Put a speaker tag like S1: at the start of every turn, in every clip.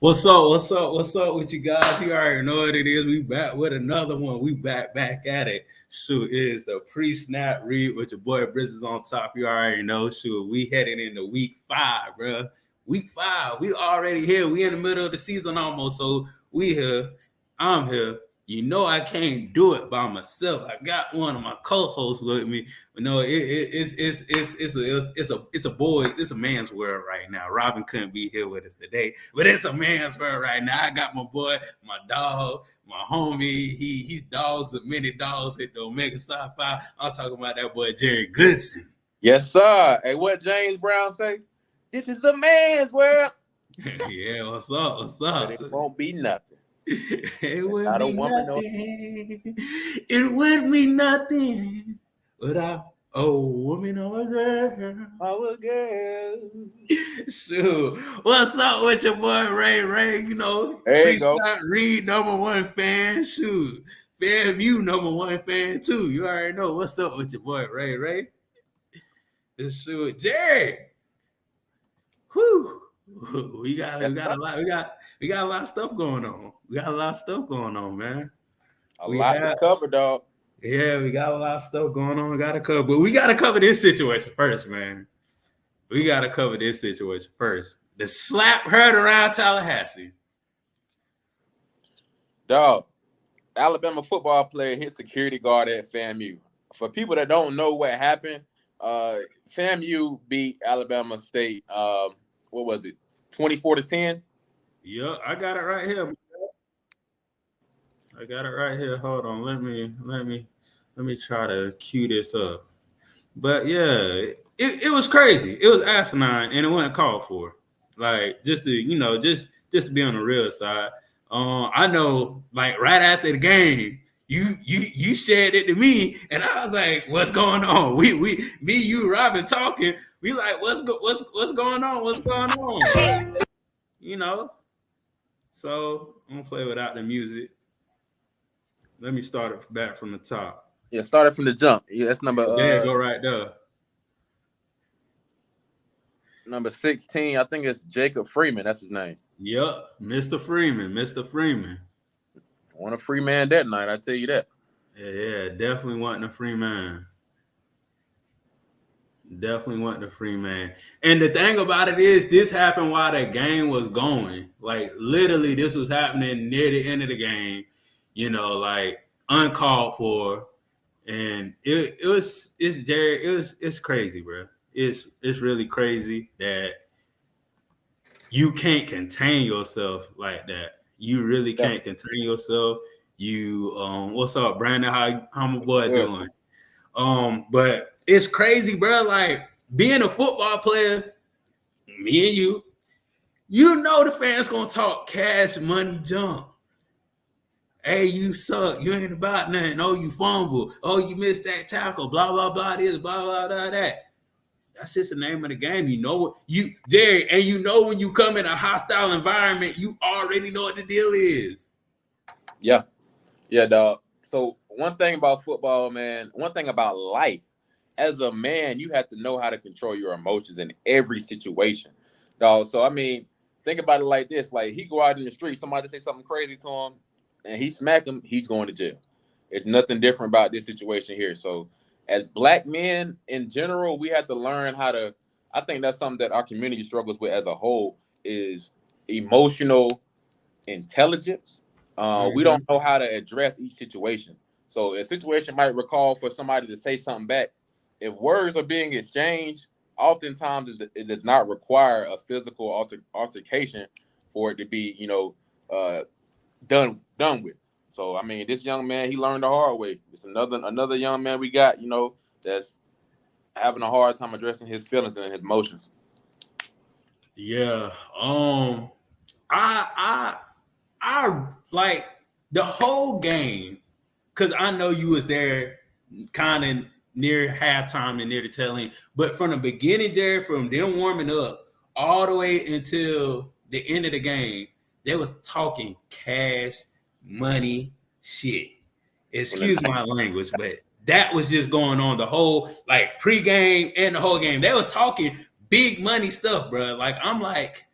S1: What's up? What's up? What's up with you guys? You already know what it is. We back with another one. We back at it. Shoot, it is the pre-snap read with your boy Brizzes on top. You already know. Shoot, we heading into week 5, bro. Week 5. We already here. We in the middle of the season almost. So we here. I'm here. You know I can't do it by myself. I got one of my co-hosts with me. But no, it's a man's world right now. Robin couldn't be here with us today, but it's a man's world right now. I got my boy, my dog, my homie. He's dogs of many dogs at the Omega Sci-Fi. I'm talking about that boy Jerry Goodson.
S2: Yes, sir. Hey, what James Brown say? This is a man's world.
S1: Yeah, what's up? What's up?
S2: But it won't be nothing.
S1: It wouldn't be nothing. It wouldn't be nothing without a woman or a girl.
S2: Oh, girl.
S1: Shoot. What's up with your boy Ray? You know,
S2: there you go.
S1: Reed, #1 fan. Shoot. FAMU #1 fan too. You already know what's up with your boy Ray. Shoot. Jerry. Whew. We got a lot of stuff going on. We got a lot of stuff going on, man.
S2: A lot to cover, dog.
S1: Yeah, we got a lot of stuff going on. We got to cover, but we got to cover this situation first, man. We got to cover this situation first. The slap heard around Tallahassee.
S2: Dog, Alabama football player hit security guard at FAMU. For people that don't know what happened, FAMU beat Alabama State. What was it? 24-10.
S1: Yeah, I got it right here. Hold on, let me try to cue this up. But yeah, it was crazy. It was asinine, and it wasn't called for. Like just to be on the real side. I know, like right after the game, you shared it to me, and I was like, "What's going on?" Me, you, Robin talking. We like, what's going on? What's going on? You know. So I'm gonna play without the music. Let me start it back from the top.
S2: Yeah, start it from the jump. Yeah, that's number.
S1: Yeah, go right there.
S2: Number 16, I think it's Jacob Freeman. That's his name.
S1: Yep, Mr. Freeman.
S2: Want a free man that night, I tell you that.
S1: Yeah, definitely wanting a free man. Definitely wanting a free man. And the thing about it is, this happened while the game was going. Like literally, this was happening near the end of the game. You know, like uncalled for, and it's crazy, bro. It's really crazy that you can't contain yourself like that. You really can't contain yourself. You what's up, Brandon? How my boy doing? But it's crazy, bro. Like being a football player, me and you know the fans gonna talk cash money jump. Hey, you suck. You ain't about nothing. Oh, you fumble. Oh, you missed that tackle. Blah, blah, blah, this, blah, blah, blah, that. That's just the name of the game. You know what Jerry, and you know when you come in a hostile environment, you already know what the deal is.
S2: Yeah, dog. So one thing about football, man, one thing about life, as a man, you have to know how to control your emotions in every situation, dog. So, I mean, think about it like this. Like, he go out in the street, somebody say something crazy to him, and he smack him, he's going to jail. It's nothing different about this situation here. So as black men in general, we have to learn how to, I think that's something that our community struggles with as a whole, is emotional intelligence. We don't know how to address each situation. So a situation might recall for somebody to say something back. If words are being exchanged, oftentimes it does not require a physical altercation for it to be, done with. So I mean, this young man, he learned the hard way. It's another young man we got, that's having a hard time addressing his feelings and his emotions.
S1: Yeah. I like the whole game, because I know you was there kind of near halftime and near the tail end. But from the beginning, Jared, from them warming up all the way until the end of the game, they was talking cash money shit. Excuse my language, but that was just going on the whole, like, pregame and the whole game. They was talking big money stuff, bro. Like, I'm like,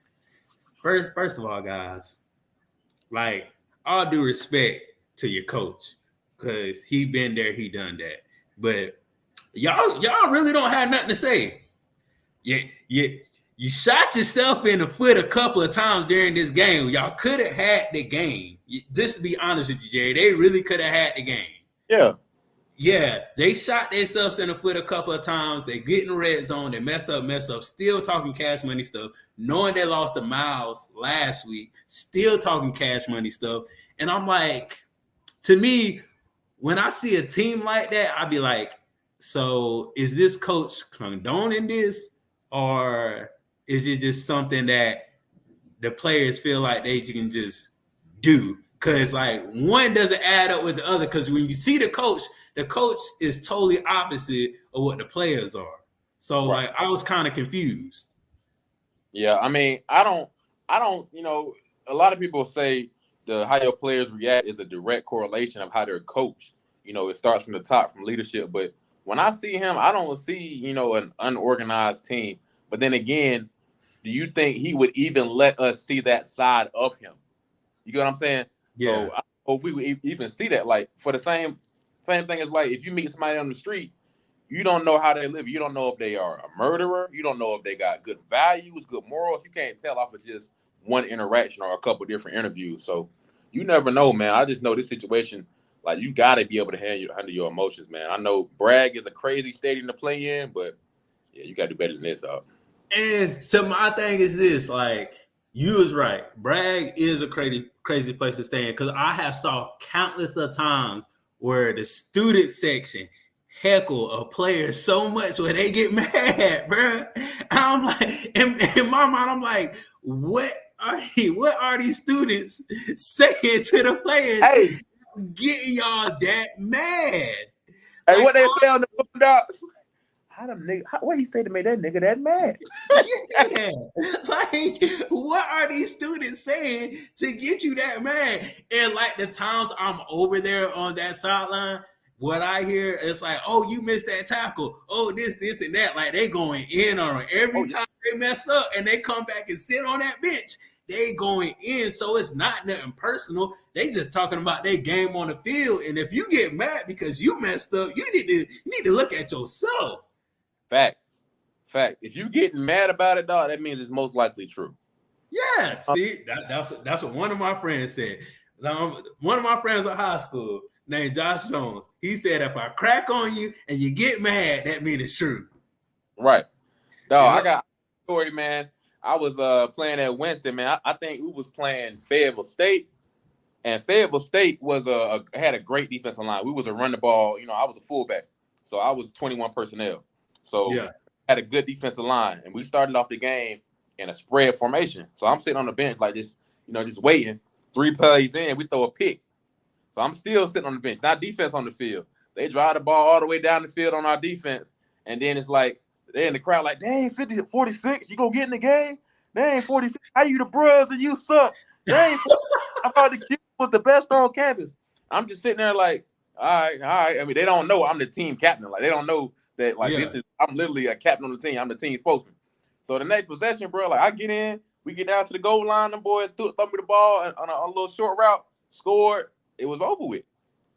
S1: first of all, guys, like all due respect to your coach, because he been there, he done that. But y'all really don't have nothing to say. You shot yourself in the foot a couple of times during this game. Y'all could have had the game. Just to be honest with you, Jerry, they really could have had the game.
S2: Yeah.
S1: Yeah, they shot themselves in the foot a couple of times. They get in the red zone. They mess up. Still talking Cash Money stuff. Knowing they lost to Miles last week. Still talking Cash Money stuff. And I'm like, to me, when I see a team like that, I'd be like, so is this coach condoning this? Or is it just something that the players feel like they can just do? Because, like, one doesn't add up with the other. Because when you see the coach is totally opposite of what the players are. So, right. Like, I was kind of confused.
S2: Yeah, I mean, I don't, a lot of people say how your players react is a direct correlation of how they're coached. It starts from the top, from leadership. But when I see him, I don't see, an unorganized team. But then again, do you think he would even let us see that side of him? You get what I'm saying?
S1: Yeah.
S2: So I hope we would even see that. Like, for the same thing as, like, if you meet somebody on the street, you don't know how they live. You don't know if they are a murderer. You don't know if they got good values, good morals. You can't tell off of just one interaction or a couple different interviews. So you never know, man. I just know this situation, like, you got to be able to handle your emotions, man. I know Bragg is a crazy stadium to play in, but, yeah, you got to do better than this, dog.
S1: And so my thing is this, like, you was right. Bragg is a crazy place to stay in, because I have saw countless of times where the student section heckle a player so much where they get mad, bro. I'm like, in my mind, I'm like, what are these students saying to the players?
S2: Hey,
S1: getting y'all that mad?
S2: Hey, like, what they say on the Boondocks? What he say to make that nigga that mad?
S1: Yeah. Like, what are these students saying to get you that mad? And like the times I'm over there on that sideline, what I hear is like, oh, you missed that tackle. Oh, this, and that. Like, they going in on them. Every time they mess up and they come back and sit on that bench, they going in. So it's not nothing personal. They just talking about their game on the field. And if you get mad because you messed up, you need to look at yourself.
S2: Fact. If you getting mad about it, dog, that means it's most likely true.
S1: Yeah, see, that's what one of my friends said. One of my friends in high school named Josh Jones, he said, if I crack on you and you get mad, that means it's true.
S2: Right. Dog, I got a story, man. I was playing at Winston, man. I think we was playing Fayetteville State, and Fayetteville State had a great defensive line. We was a run the ball. I was a fullback, so I was 21 personnel. So yeah, had a good defensive line, and we started off the game in a spread formation. So I'm sitting on the bench like this, just waiting. 3 plays in, we throw a pick. So I'm still sitting on the bench, not defense on the field. They drive the ball all the way down the field on our defense, and then it's like they're in the crowd like, dang, 46, you gonna get in the game? Dang, 46, how you the bros and you suck? Dang, I thought the kid was the best on campus. I'm just sitting there like, all right. I mean, they don't know I'm the team captain. Like, they don't know that, like, I'm literally a captain on the team. I'm the team spokesman. So the next possession, bro, like, I get in, we get down to the goal line, them boys throw me the ball on a little short route, scored. It was over with.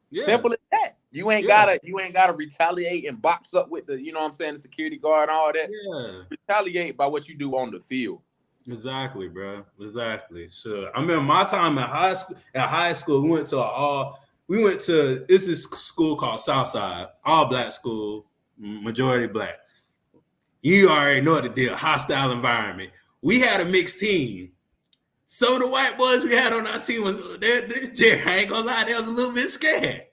S2: Yeah. Simple as that. You ain't gotta retaliate and box up with the, the security guard and all that.
S1: Yeah.
S2: Retaliate by what you do on the field.
S1: Exactly, bro. Exactly. Sure. I remember my time at high school, we went to this is school called Southside, all black school, majority black. You already know the deal, hostile environment. We had a mixed team. Some of the white boys we had on our team Jerry, I ain't gonna lie, they was a little bit scared.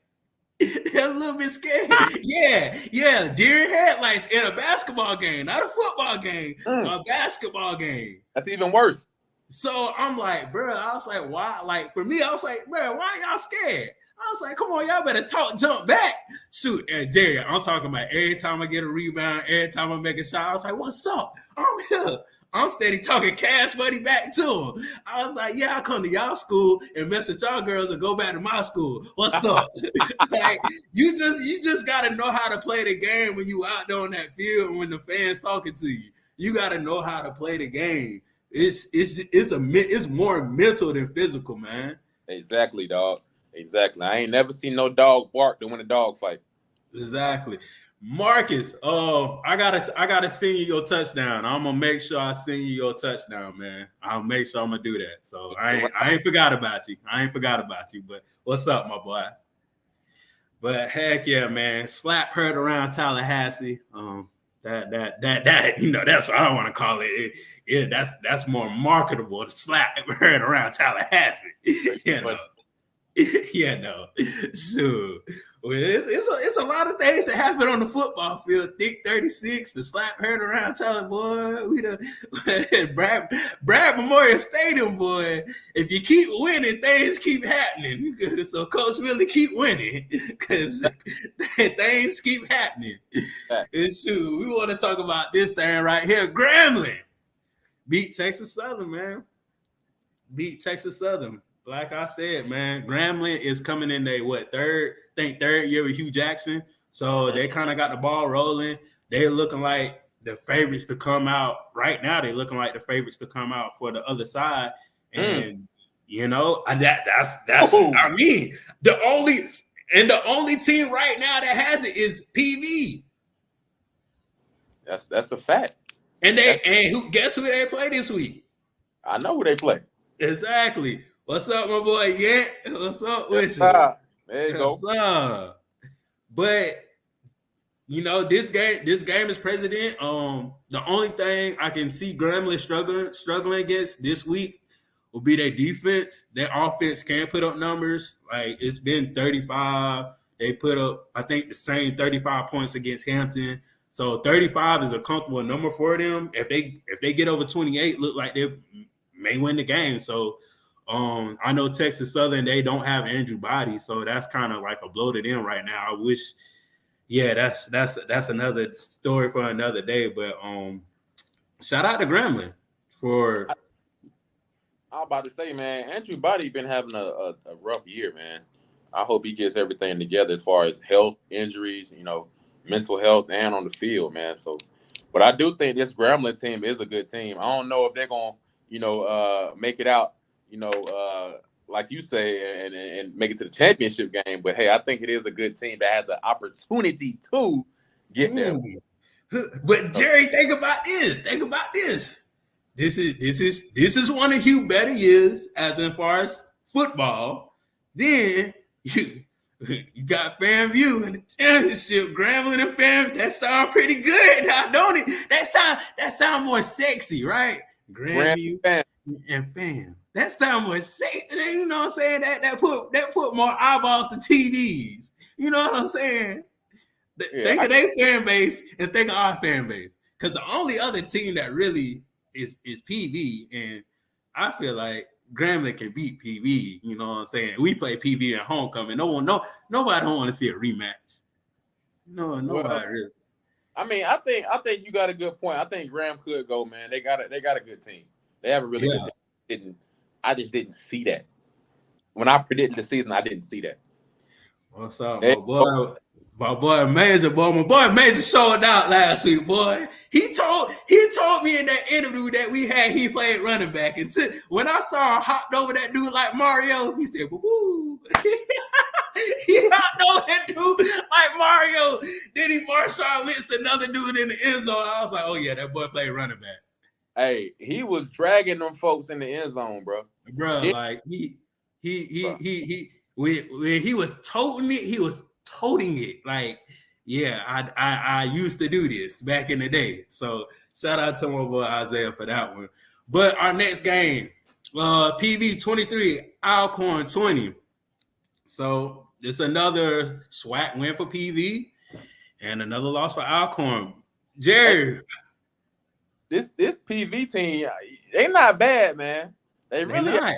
S1: Yeah. Deer headlights in a basketball game, not a football game, a basketball game.
S2: That's even worse.
S1: So I'm like, bro, I was like, why? Like, for me, I was like, bro, why y'all scared? I was like, come on, y'all better jump back. Shoot, Jerry, I'm talking about every time I get a rebound, every time I make a shot, I was like, what's up? I'm here. I'm steady talking Cash Money back to him. I was like, yeah, I come to y'all school and mess with y'all girls and go back to my school. What's up? Like, you just got to know how to play the game when you out there on that field and when the fans talking to you. You got to know how to play the game. It's more mental than physical, man.
S2: Exactly, dog. Exactly. I ain't never seen no dog bark to win a dog fight.
S1: Exactly. Marcus, I gotta send you your touchdown. I'm gonna make sure I send you your touchdown, man. I'll make sure I'm gonna do that. So I ain't forgot about you. But what's up, my boy? But heck yeah, man. Slap heard around Tallahassee. That that's what I want to call it. That's more marketable. The slap heard around Tallahassee. You know. Yeah, no, sure. Well, it's a lot of things that happen on the football field. Thick 36, the slap heard around telling boy, we the Brad Memorial Stadium, boy. If you keep winning, things keep happening. So Coach really keep winning because things keep happening. And shoot, we want to talk about this thing right here. Grambling beat Texas Southern, man. Beat Texas Southern. Like I said, man, Grambling is coming in their third year with Hugh Jackson. So they kind of got the ball rolling. They're looking like the favorites to come out right now. They're looking like the favorites to come out for the other side. And that's I mean, the only team right now that has it is PV.
S2: That's a fact.
S1: And guess who they play this week?
S2: I know who they play.
S1: Exactly. What's up, my boy? Yeah, what's up with you?
S2: There you go.
S1: What's up? But this game is president. The only thing I can see Grambling struggling against this week will be their defense. Their offense can put up numbers. Like it's been 35. They put up, I think, the same 35 points against Hampton. So 35 is a comfortable number for them. If they get over 28, look like they may win the game. So I know Texas Southern, they don't have Andrew Body, so that's kind of like a blow to them right now. I wish, that's another story for another day. But shout out to Grambling for.
S2: I was about to say, man, Andrew Body been having a rough year, man. I hope he gets everything together as far as health, injuries, mental health, and on the field, man. So, but I do think this Grambling team is a good team. I don't know if they're gonna, make it out. Like you say, and make it to the championship game. But hey, I think it is a good team that has an opportunity to get there.
S1: But Jerry, think about this. This is one of Hugh better years as far as football. Then you got FAMU in the championship, Grambling and FAM. That sound pretty good, now, don't it? That sound more sexy, right? Grambling and FAM. That sound more sexy. You know what I'm saying? That put more eyeballs to TVs. You know what I'm saying? Think of their fan base and think of our fan base. Because the only other team that really is PV, and I feel like Grambling can beat PV. You know what I'm saying? We play PV at homecoming. Nobody don't want to see a rematch. No, nobody really.
S2: I mean, I think you got a good point. I think Graham could go, man. They got a good team. They have a really good team. I just didn't see that. When I predicted the season, I didn't see that.
S1: What's up, my boy? My boy Major showed out last week, boy. He told me in that interview that we had he played running back. And when I saw him hopped over that dude like Mario, he said, "Woo!" He hopped over that dude like Mario. Then he Marshawn Lynch another dude in the end zone. I was like, "Oh yeah, that boy played running back."
S2: Hey, he was dragging them folks in the end zone, bro.
S1: Like when he was toting it, he was toting it. Like, yeah, I used to do this back in the day. So shout out to my boy Isaiah for that one. But our next game, PV 23, Alcorn 20. So it's another SWAC win for PV and another loss for Alcorn. Jerry.
S2: This PV team, they not bad, man. They really are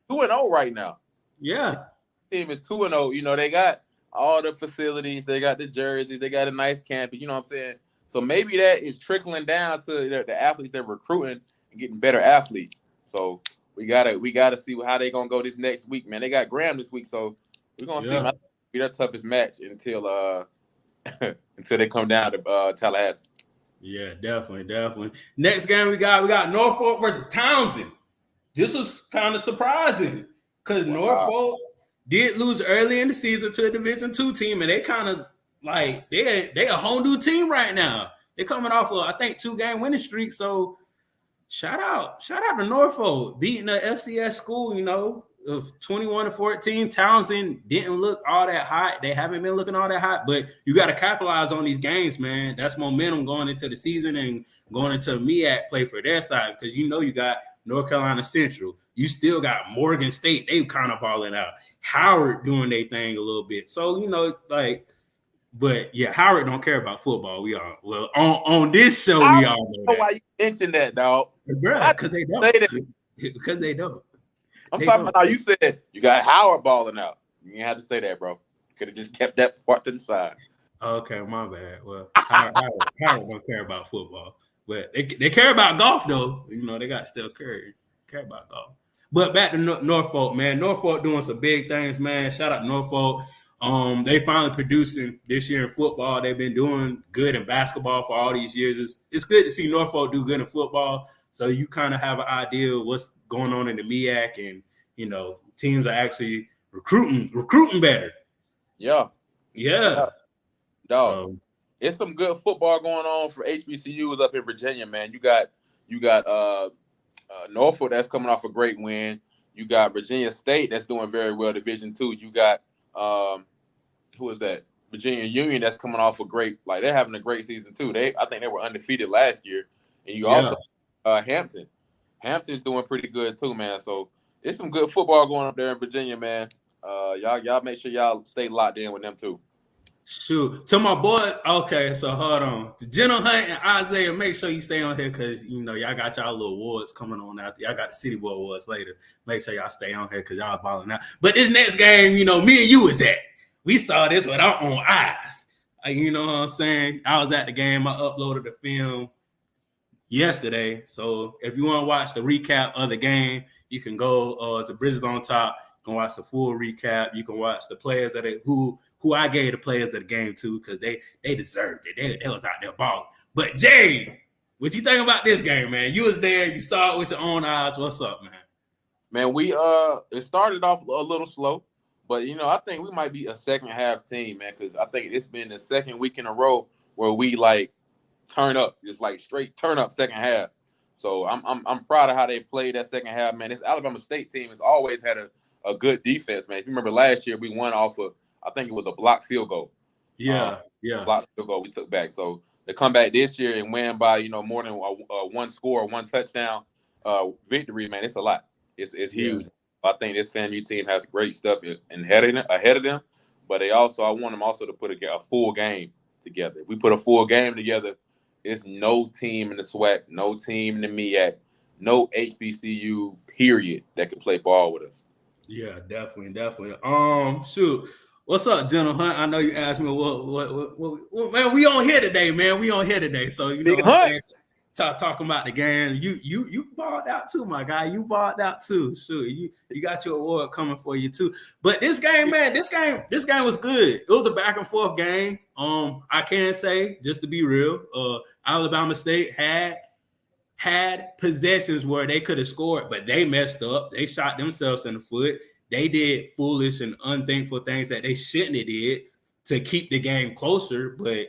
S2: 2-0 right now.
S1: Yeah.
S2: Team is 2-0. They got all the facilities, they got the jerseys, they got a nice campus, you know what I'm saying? So maybe that is trickling down to the athletes they're recruiting and getting better athletes. So we gotta see how they gonna go this next week, man. They got Graham this week, so we're gonna see. Might be their toughest match until until they come down to Tallahassee.
S1: Yeah, definitely. Next game we got Norfolk versus Townsend. This was kind of surprising because
S2: Wow.
S1: Norfolk did lose early in the season to a Division II team, and they kind of like they a whole new team right now. They're coming off of I think 2-game winning streak. So shout out to Norfolk beating the FCS school. Of 21-14. Townsend didn't look all that hot. They haven't been looking all that hot, but you got to capitalize on these games, man. That's momentum going into the season and going into MEAC play for their side because you got North Carolina Central. You still got Morgan State. They kind of balling out. Howard doing their thing a little bit. So, but yeah, Howard don't care about football. We all on this show,
S2: I
S1: we
S2: don't
S1: all know
S2: know
S1: that.
S2: why you mentioned that, dog.
S1: Bruh, because they don't.
S2: Say that.
S1: Because they don't.
S2: I'm talking about how you said you got Howard balling out. You didn't have to say that, bro. Could have just kept that part to the side.
S1: Okay, my bad. Well, Howard don't care about football, but they care about golf though. They got Steph Curry. Care about golf. But back to Norfolk, man. Norfolk doing some big things, man. Shout out to Norfolk. They finally producing this year in football. They've been doing good in basketball for all these years. It's good to see Norfolk do good in football. So you kind of have an idea of what's going on in the MEAC, and teams are actually recruiting better.
S2: Yeah. Dog.
S1: So,
S2: it's some good football going on for HBCUs up in Virginia, man. You got Norfolk that's coming off a great win. You got Virginia State that's doing very well, Division II. You got who is that? Virginia Union that's coming off a great, like they're having a great season too. I think they were undefeated last year. And you also Hampton. Hampton's doing pretty good too, man. So it's some good football going up there in Virginia, man. Y'all make sure y'all stay locked in with them too.
S1: Shoot. To my boy, okay, so hold on. To General Hunt and Isaiah, make sure you stay on here because y'all got y'all little awards coming on out there. Y'all got the City Boy Awards later. Make sure y'all stay on here because y'all balling out. But this next game, me and you was at. We saw this with our own eyes. You know what I'm saying? I was at the game. I uploaded the film yesterday. So if you want to watch the recap of the game, you can go to Bridges on Top. You can watch the full recap. You can watch the players that who I gave the players of the game to because they deserved it. They was out there balling. But Jay, what you think about this game, man? You was there. You saw it with your own eyes. What's up, man?
S2: Man, it started off a little slow, but I think we might be a second half team, man, because I think it's been the second week in a row where we like turn up, just like straight turn up second half. So I'm proud of how they played that second half, man. This Alabama State team has always had a good defense, man. If you remember last year, we won off of I think it was a blocked field goal.
S1: Yeah.
S2: Blocked field goal we took back. So to come back this year and win by more than one score, one touchdown victory, man, it's a lot. It's huge. I think this FAMU team has great stuff ahead of them, but I want them also to put a full game together. If we put a full game together, it's no team in the SWAC, no team in the MEAC, no HBCU period that can play ball with us.
S1: Yeah, definitely. Shoot. What's up, General Hunt? I know you asked me what man, we on here today, man. We on here today. So what I'm saying? Talking about the game. You balled out too, my guy. You balled out too. Sure. You got your award coming for you too. But this game, man, this game was good. It was a back and forth game. I can say, just to be real, Alabama State had possessions where they could have scored, but they messed up. They shot themselves in the foot. They did foolish and unthankful things that they shouldn't have did to keep the game closer, but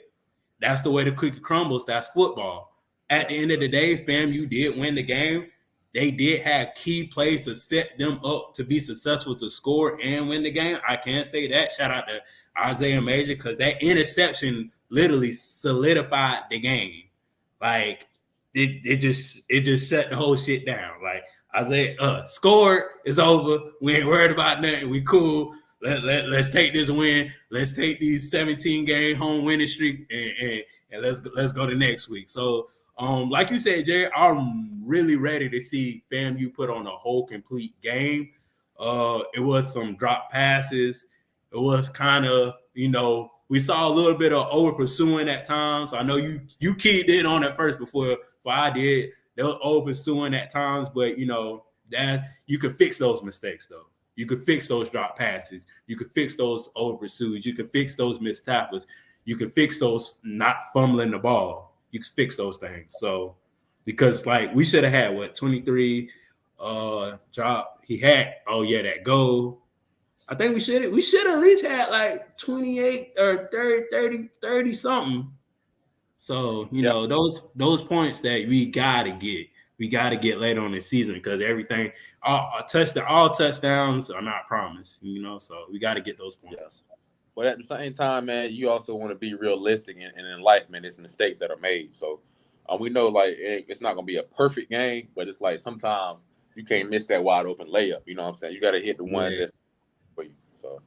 S1: that's the way the cookie crumbles. That's football. At the end of the day, FAMU did win the game. They did have key plays to set them up to be successful to score and win the game. I can't say that. Shout out to Isaiah Major because that interception literally solidified the game. Like, it just shut the whole shit down. Like, Isaiah scored, it's over. We ain't worried about nothing. We cool. Let's take this win. Let's take these 17-game home winning streak and let's go to next week. So, like you said, Jerry, I'm really ready to see FAMU put on a whole complete game. It was some drop passes. It was kind of, we saw a little bit of over pursuing at times. I know you keyed in on it first before I did. They were over pursuing at times, but that you could fix those mistakes though. You could fix those drop passes. You could fix those over pursuits. You could fix those missed tackles. You could fix those not fumbling the ball. you can fix those things. So because like we should have had what 23 drop. He had that goal. I think we should at least had like 28 or 30 something. So, you know, those points that we gotta get later on in the season because everything all touchdowns are not promised, you know, so we gotta get those points.
S2: Yeah. But at the same time, man, you also want to be realistic and in life, man, it's mistakes that are made. So we know like it's not gonna be a perfect game, but it's like sometimes you can't miss that wide open layup. You know what I'm saying? You gotta hit the ones that's for you. So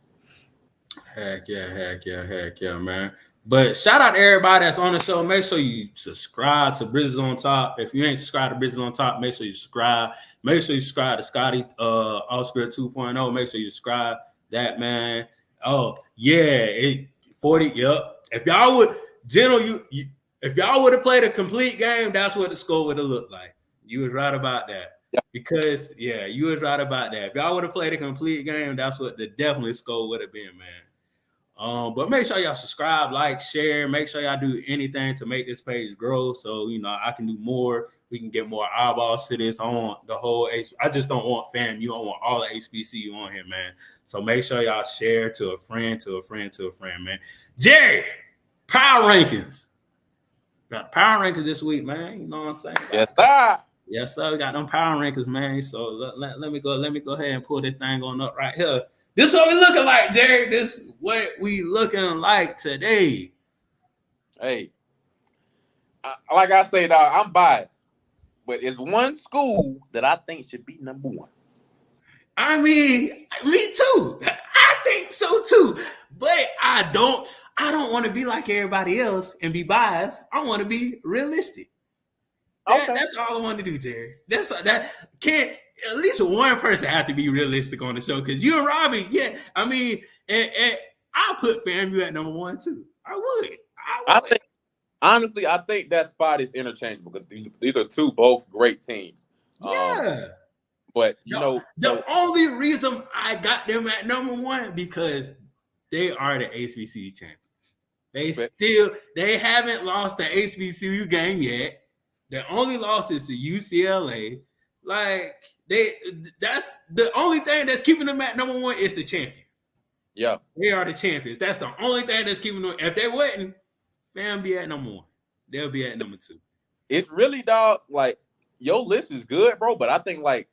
S1: heck yeah, man. But shout out to everybody that's on the show. Make sure you subscribe to Bridges on Top. If you ain't subscribed to Bridges on Top, make sure you subscribe. Make sure you subscribe to Scotty Allscript 2.0. Make sure you subscribe that, man. Oh, yeah. 40. Yep. If y'all would, if y'all would have played a complete game, that's what the score would have looked like. You was right about that.
S2: Yep.
S1: Because, you was right about that. If y'all would have played a complete game, that's what the definitely score would have been, man. But make sure y'all subscribe, like, share. Make sure y'all do anything to make this page grow. So, you know, I can do more. We can get more eyeballs to this on the whole. I just don't want fam. You don't want all the HBCU on here, man. So make sure y'all share to a friend, man. Jerry, power rankings. Got power rankings this week, man. You know what I'm saying?
S2: Yes, sir.
S1: Yes, sir. We got them power rankings, man. So let me go ahead and pull this thing on up right here. This is what we looking like, Jerry. This is what we looking like today.
S2: Hey, like I say, dog, I'm biased, but it's one school that I think should be number one.
S1: I mean, me too. I think so too. But I don't want to be like everybody else and be biased. I want to be realistic. That's all I want to do, Jerry. At least one person have to be realistic on the show because you and Robbie, I mean, and I'll put FAMU at number one too. I would.
S2: I think that spot is interchangeable because these are two both great teams.
S1: Yeah.
S2: But
S1: the only reason I got them at number one because they are the HBCU champions. They haven't lost the HBCU game yet. The only loss is to UCLA. Like that's the only thing that's keeping them at number one is the champion.
S2: Yeah,
S1: they are the champions. That's the only thing that's keeping them. If they wouldn't, fam be at number one. They'll be at number two.
S2: It's really, dog. Like your list is good, bro. But I think like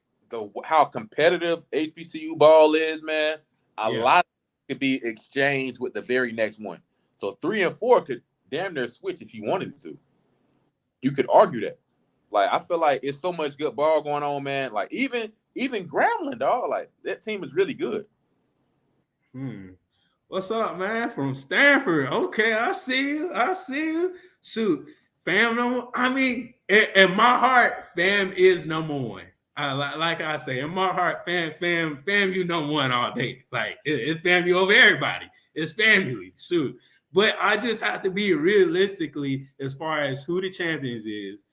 S2: how competitive HBCU ball is, man. A lot could be exchanged with the very next one. So 3 and 4 could damn near switch if you wanted to. You could argue that. Like I feel like it's so much good ball going on, man. Like even Grambling, dog. Like that team is really good.
S1: What's up, man? From Stanford. Okay, I see you. Shoot, fam. I mean, in my heart, fam is number one. Like I say, in my heart, fam, you number one all day. Like it's family over everybody. It's family. Shoot. But I just have to be realistically as far as who the champions is,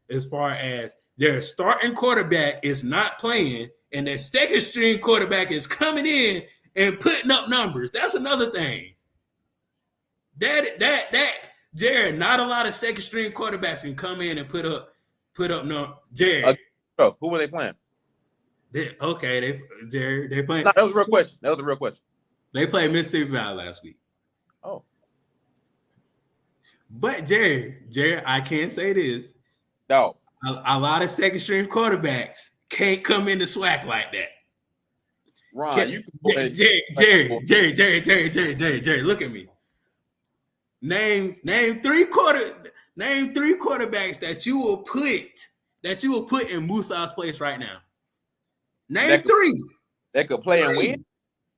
S1: as far as their starting quarterback is not playing and their second string quarterback is coming in and putting up numbers. That's another thing. That Jared, not a lot of second string quarterbacks can come in and put up numbers. Jared.
S2: Who were they playing?
S1: They playing.
S2: No, that was a real question.
S1: They played Mississippi Valley last week.
S2: Oh.
S1: But Jared, I can't say this.
S2: No.
S1: A lot of second string quarterbacks can't come in the SWAC like that.
S2: Ron, you can play.
S1: Jerry, look at me. Name three quarterbacks that you will put in Musa's place right now. Name three.
S2: That could play and win.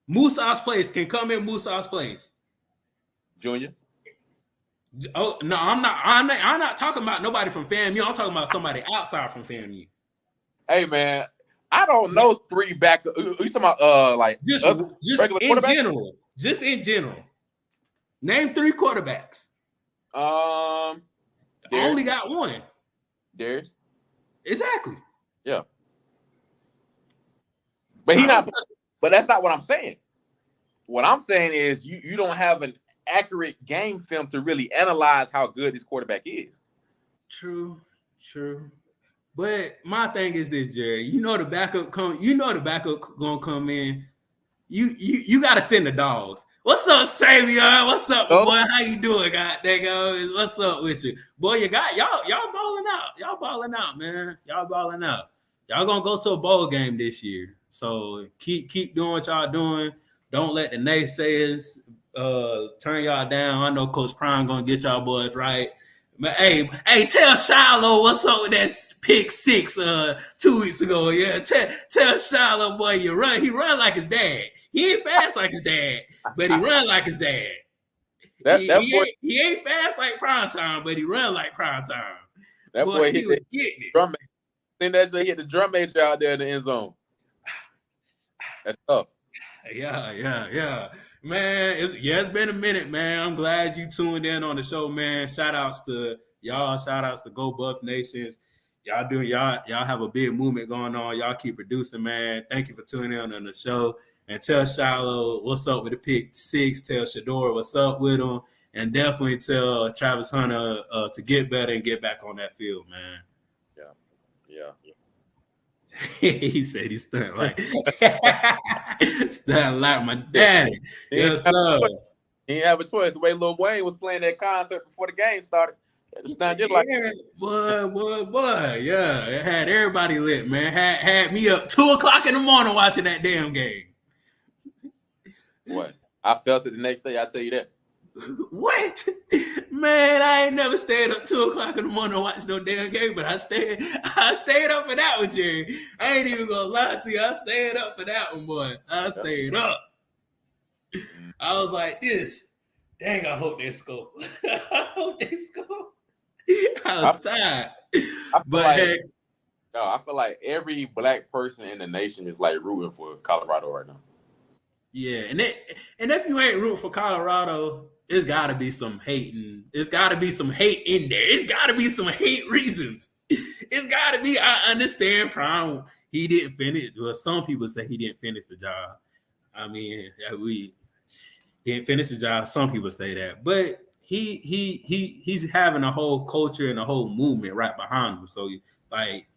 S1: Musa's place can come in Musa's place.
S2: Junior.
S1: Oh no, I'm not talking about nobody from FAMU. I'm talking about somebody outside from FAMU.
S2: Hey man, I don't know three back. You talking about like
S1: just in general? Just in general. Name three quarterbacks. I only got one.
S2: Darius.
S1: Exactly.
S2: Yeah. But he's not. But that's not what I'm saying. What I'm saying is you don't have an accurate game film to really analyze how good this quarterback is.
S1: True, true. But my thing is this, Jerry. You know the backup come. You know the backup gonna come in. You gotta send the dogs. What's up, Savion? What's up, my
S2: Oh,
S1: boy? How you doing, God? What's up with you, boy? You got y'all balling out. Y'all balling out, man. Y'all balling out. Y'all gonna go to a bowl game this year. So keep doing what y'all doing. Don't let the naysayers turn y'all down. I know Coach Prime gonna get y'all boys right. But hey, tell Shiloh what's up with that pick six 2 weeks ago. Yeah, tell Shiloh boy he run like his dad. He ain't fast like his dad, but he run like his dad.
S2: that boy,
S1: He ain't fast like prime time, but he run like prime time.
S2: that
S1: Boy,
S2: boy
S1: he
S2: hit
S1: was
S2: the
S1: getting it.
S2: drum. Then that hit the drum major out there in the end zone. That's tough.
S1: Yeah. Man, it's been a minute, man. I'm glad you tuned in on the show, man. Shout outs to y'all. Shout outs to Go Buff Nations. Y'all have a big movement going on. Y'all keep producing, man. Thank you for tuning in on the show. And tell Shiloh what's up with the pick six. Tell Shador what's up with him. And definitely tell Travis Hunter to get better and get back on that field, man.
S2: Yeah.
S1: He said he's stunned like my daddy. Yes, sir.
S2: He didn't have a choice. The way Lil Wayne was playing that concert before the game started. It's not just like
S1: boy. Yeah, it had everybody lit, man. Had me up 2:00 in the morning watching that damn game.
S2: What? I felt it the next day. I tell you that.
S1: What? Man, I ain't never stayed up 2:00 in the morning to watch no damn game, but I stayed up for that one, Jerry. I ain't even gonna lie to you. I stayed up for that one, boy. I stayed up. I was like this. Dang, I hope they score. I hope they score. I was tired.
S2: I feel like every black person in the nation is like rooting for Colorado right now.
S1: Yeah, and if you ain't rooting for Colorado, it's got to be some hating. It's got to be some hate in there. It's got to be some hate reasons. It's got to be. I understand. Prime. He didn't finish. Well, some people say he didn't finish the job. I mean, he didn't finish the job. Some people say that, but he's having a whole culture and a whole movement right behind him. So like.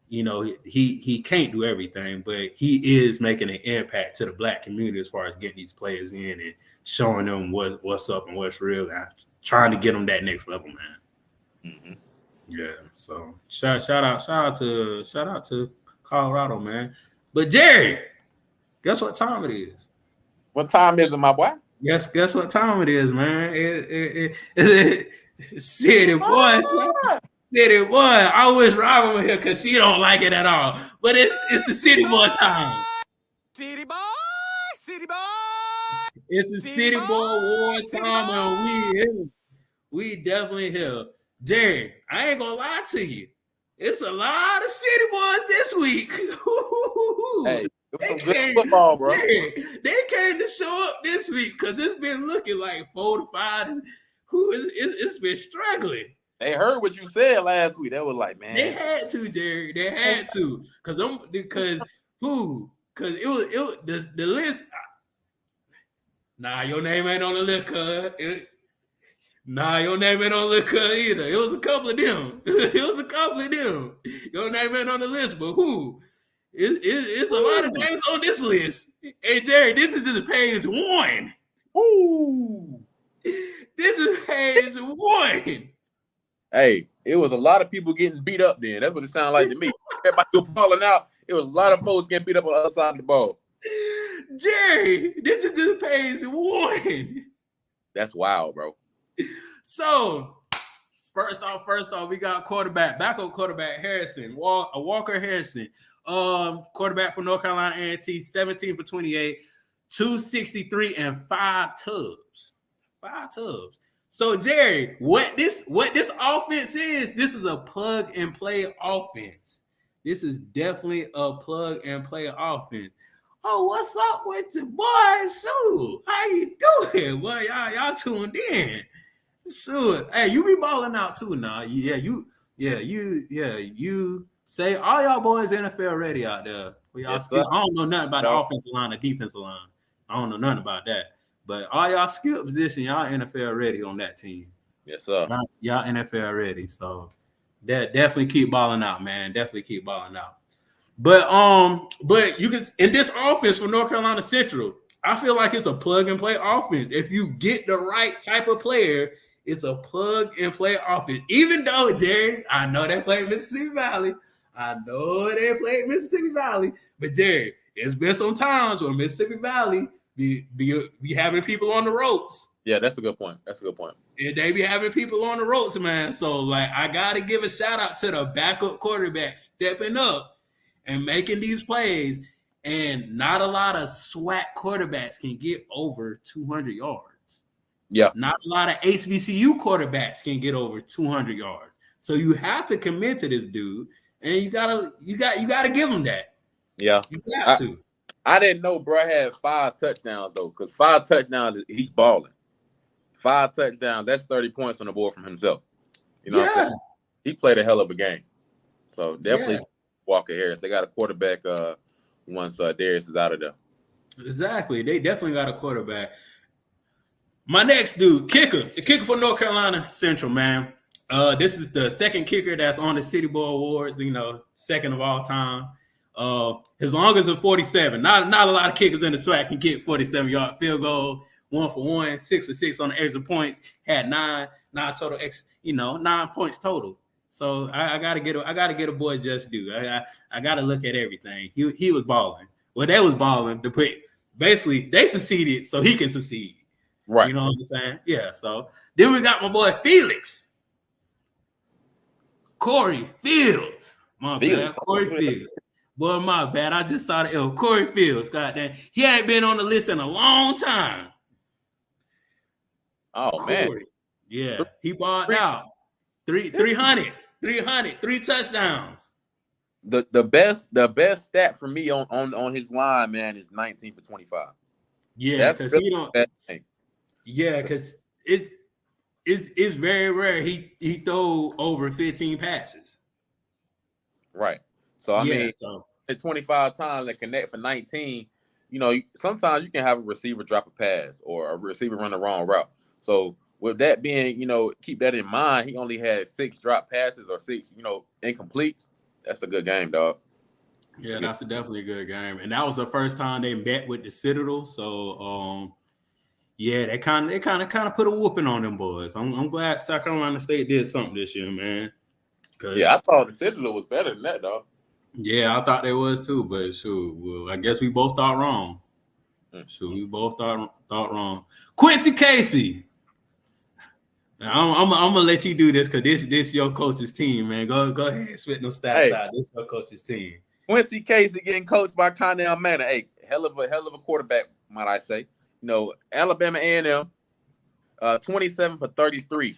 S1: You know, he can't do everything, but he is making an impact to the black community as far as getting these players in and showing them what's up and what's real, and trying to get them that next level, man.
S2: Mm-hmm.
S1: Yeah. So shout out to Colorado, man. But Jerry, guess what time it is?
S2: What time is it, my boy?
S1: Yes, guess what time it is, man? City boy. City boy, I wish Robin was here because she don't like it at all. But it's the city boy time.
S3: City boy.
S1: It's the city boy war time, and we definitely here. Jerry, I ain't gonna lie to you. It's a lot of city boys this week.
S2: Hey, it was some good football, bro.
S1: They came to show up this week because it's been looking like 4 to 5. It's been struggling.
S2: They heard what you said last week. They was like, man.
S1: They had to, Jerry. They had to. Because it was the list. Nah, your name ain't on the list, cuz. Nah, your name ain't on the list, cuz either. It was a couple of them. Your name ain't on the list, but who? It's a lot of names on this list. Hey, Jerry, this is just page 1.
S2: Ooh.
S1: This is page 1.
S2: Hey, it was a lot of people getting beat up then. That's what it sounded like to me. Everybody was balling out. It was a lot of folks getting beat up on the other side of the ball.
S1: Jerry, this is just page 1.
S2: That's wild, bro.
S1: So, first off, we got backup quarterback Harrison, Walker Harrison, quarterback from North Carolina A&T, 17 for 28, 263 and 5 tubs. 5 tubs. So, Jerry, what this offense is, this is a plug and play offense. This is definitely a plug and play offense. Oh, what's up with you, boys? Shoot, how you doing? Well, y'all tuned in. Sure. Hey, you be balling out too now. You say all y'all boys NFL ready out there. For y'all
S2: Yes,
S1: skill. I don't know nothing about the offensive line or defensive line. I don't know nothing about that. But all y'all skill position, y'all NFL ready on that team.
S2: Yes, sir.
S1: Y'all NFL ready. So that definitely keep balling out, man. Definitely keep balling out. But you can in this offense for North Carolina Central, I feel like it's a plug and play offense. If you get the right type of player, it's a plug and play offense. Even though, Jerry, I know they played Mississippi Valley. But Jerry, it's been some times where Mississippi Valley be having people on the ropes.
S2: Yeah, that's a good point.
S1: And they be having people on the ropes, man. So, like, I got to give a shout out to the backup quarterback stepping up and making these plays. And not a lot of SWAT quarterbacks can get over 200 yards.
S2: Yeah.
S1: Not a lot of HBCU quarterbacks can get over 200 yards. So you have to commit to this dude, and you gotta give him that.
S2: Yeah.
S1: You got to.
S2: I didn't know bro had 5 touchdowns though, because 5 touchdowns, he's balling. 5 touchdowns, that's 30 points on the board from himself. You know what I'm saying? He played a hell of a game. So definitely Walker Harris. They got a quarterback once Darius is out of there.
S1: Exactly. They definitely got a quarterback. My next dude, the kicker for North Carolina Central, man. This is the second kicker that's on the City Bowl Awards, second of all time. His longest is 47. Not a lot of kickers in the SWAC can get 47-yard field goal, 1 for 1, 6 for 6 on the extra points, had 9 total 9 points total. So I gotta get a boy just due. I gotta look at everything. He was balling. Well, they was balling to put basically they succeeded so he can succeed.
S2: Right.
S1: You know what I'm saying? Yeah. So then we got my boy Felix. Corey Fields. My bad. Corey Fields. Boy, my bad. I just saw the L. Corey Fields. Goddamn. He ain't been on the list in a long time.
S2: Oh, Corey. Man.
S1: Yeah. He balled out. 300, 3 touchdowns.
S2: The best stat for me on his line, man, is 19 for 25.
S1: Yeah, because he don't. Yeah, because it's very rare he throw over 15 passes.
S2: Right. So I mean, at 25 times and connect for 19, sometimes you can have a receiver drop a pass or a receiver run the wrong route. So with that being, keep that in mind. He only had 6 drop passes or 6, incompletes. That's a good game, dog.
S1: Yeah, that's definitely a good game. And that was the first time they met with the Citadel. So yeah, they kind of put a whooping on them boys. I'm glad South Carolina State did something this year, man.
S2: Yeah, I thought the Citadel was better than that, dog.
S1: Yeah, I thought they was too, but shoot, well, I guess we both thought wrong. We both thought wrong. Quincy Casey. Now, I'm gonna let you do this because this your coach's team, man. Go ahead, spit no stats out. This your coach's team.
S2: Quincy Casey getting coached by Connell Manor. Hey, hell of a quarterback, might I say. Alabama A&M, 27 for 33,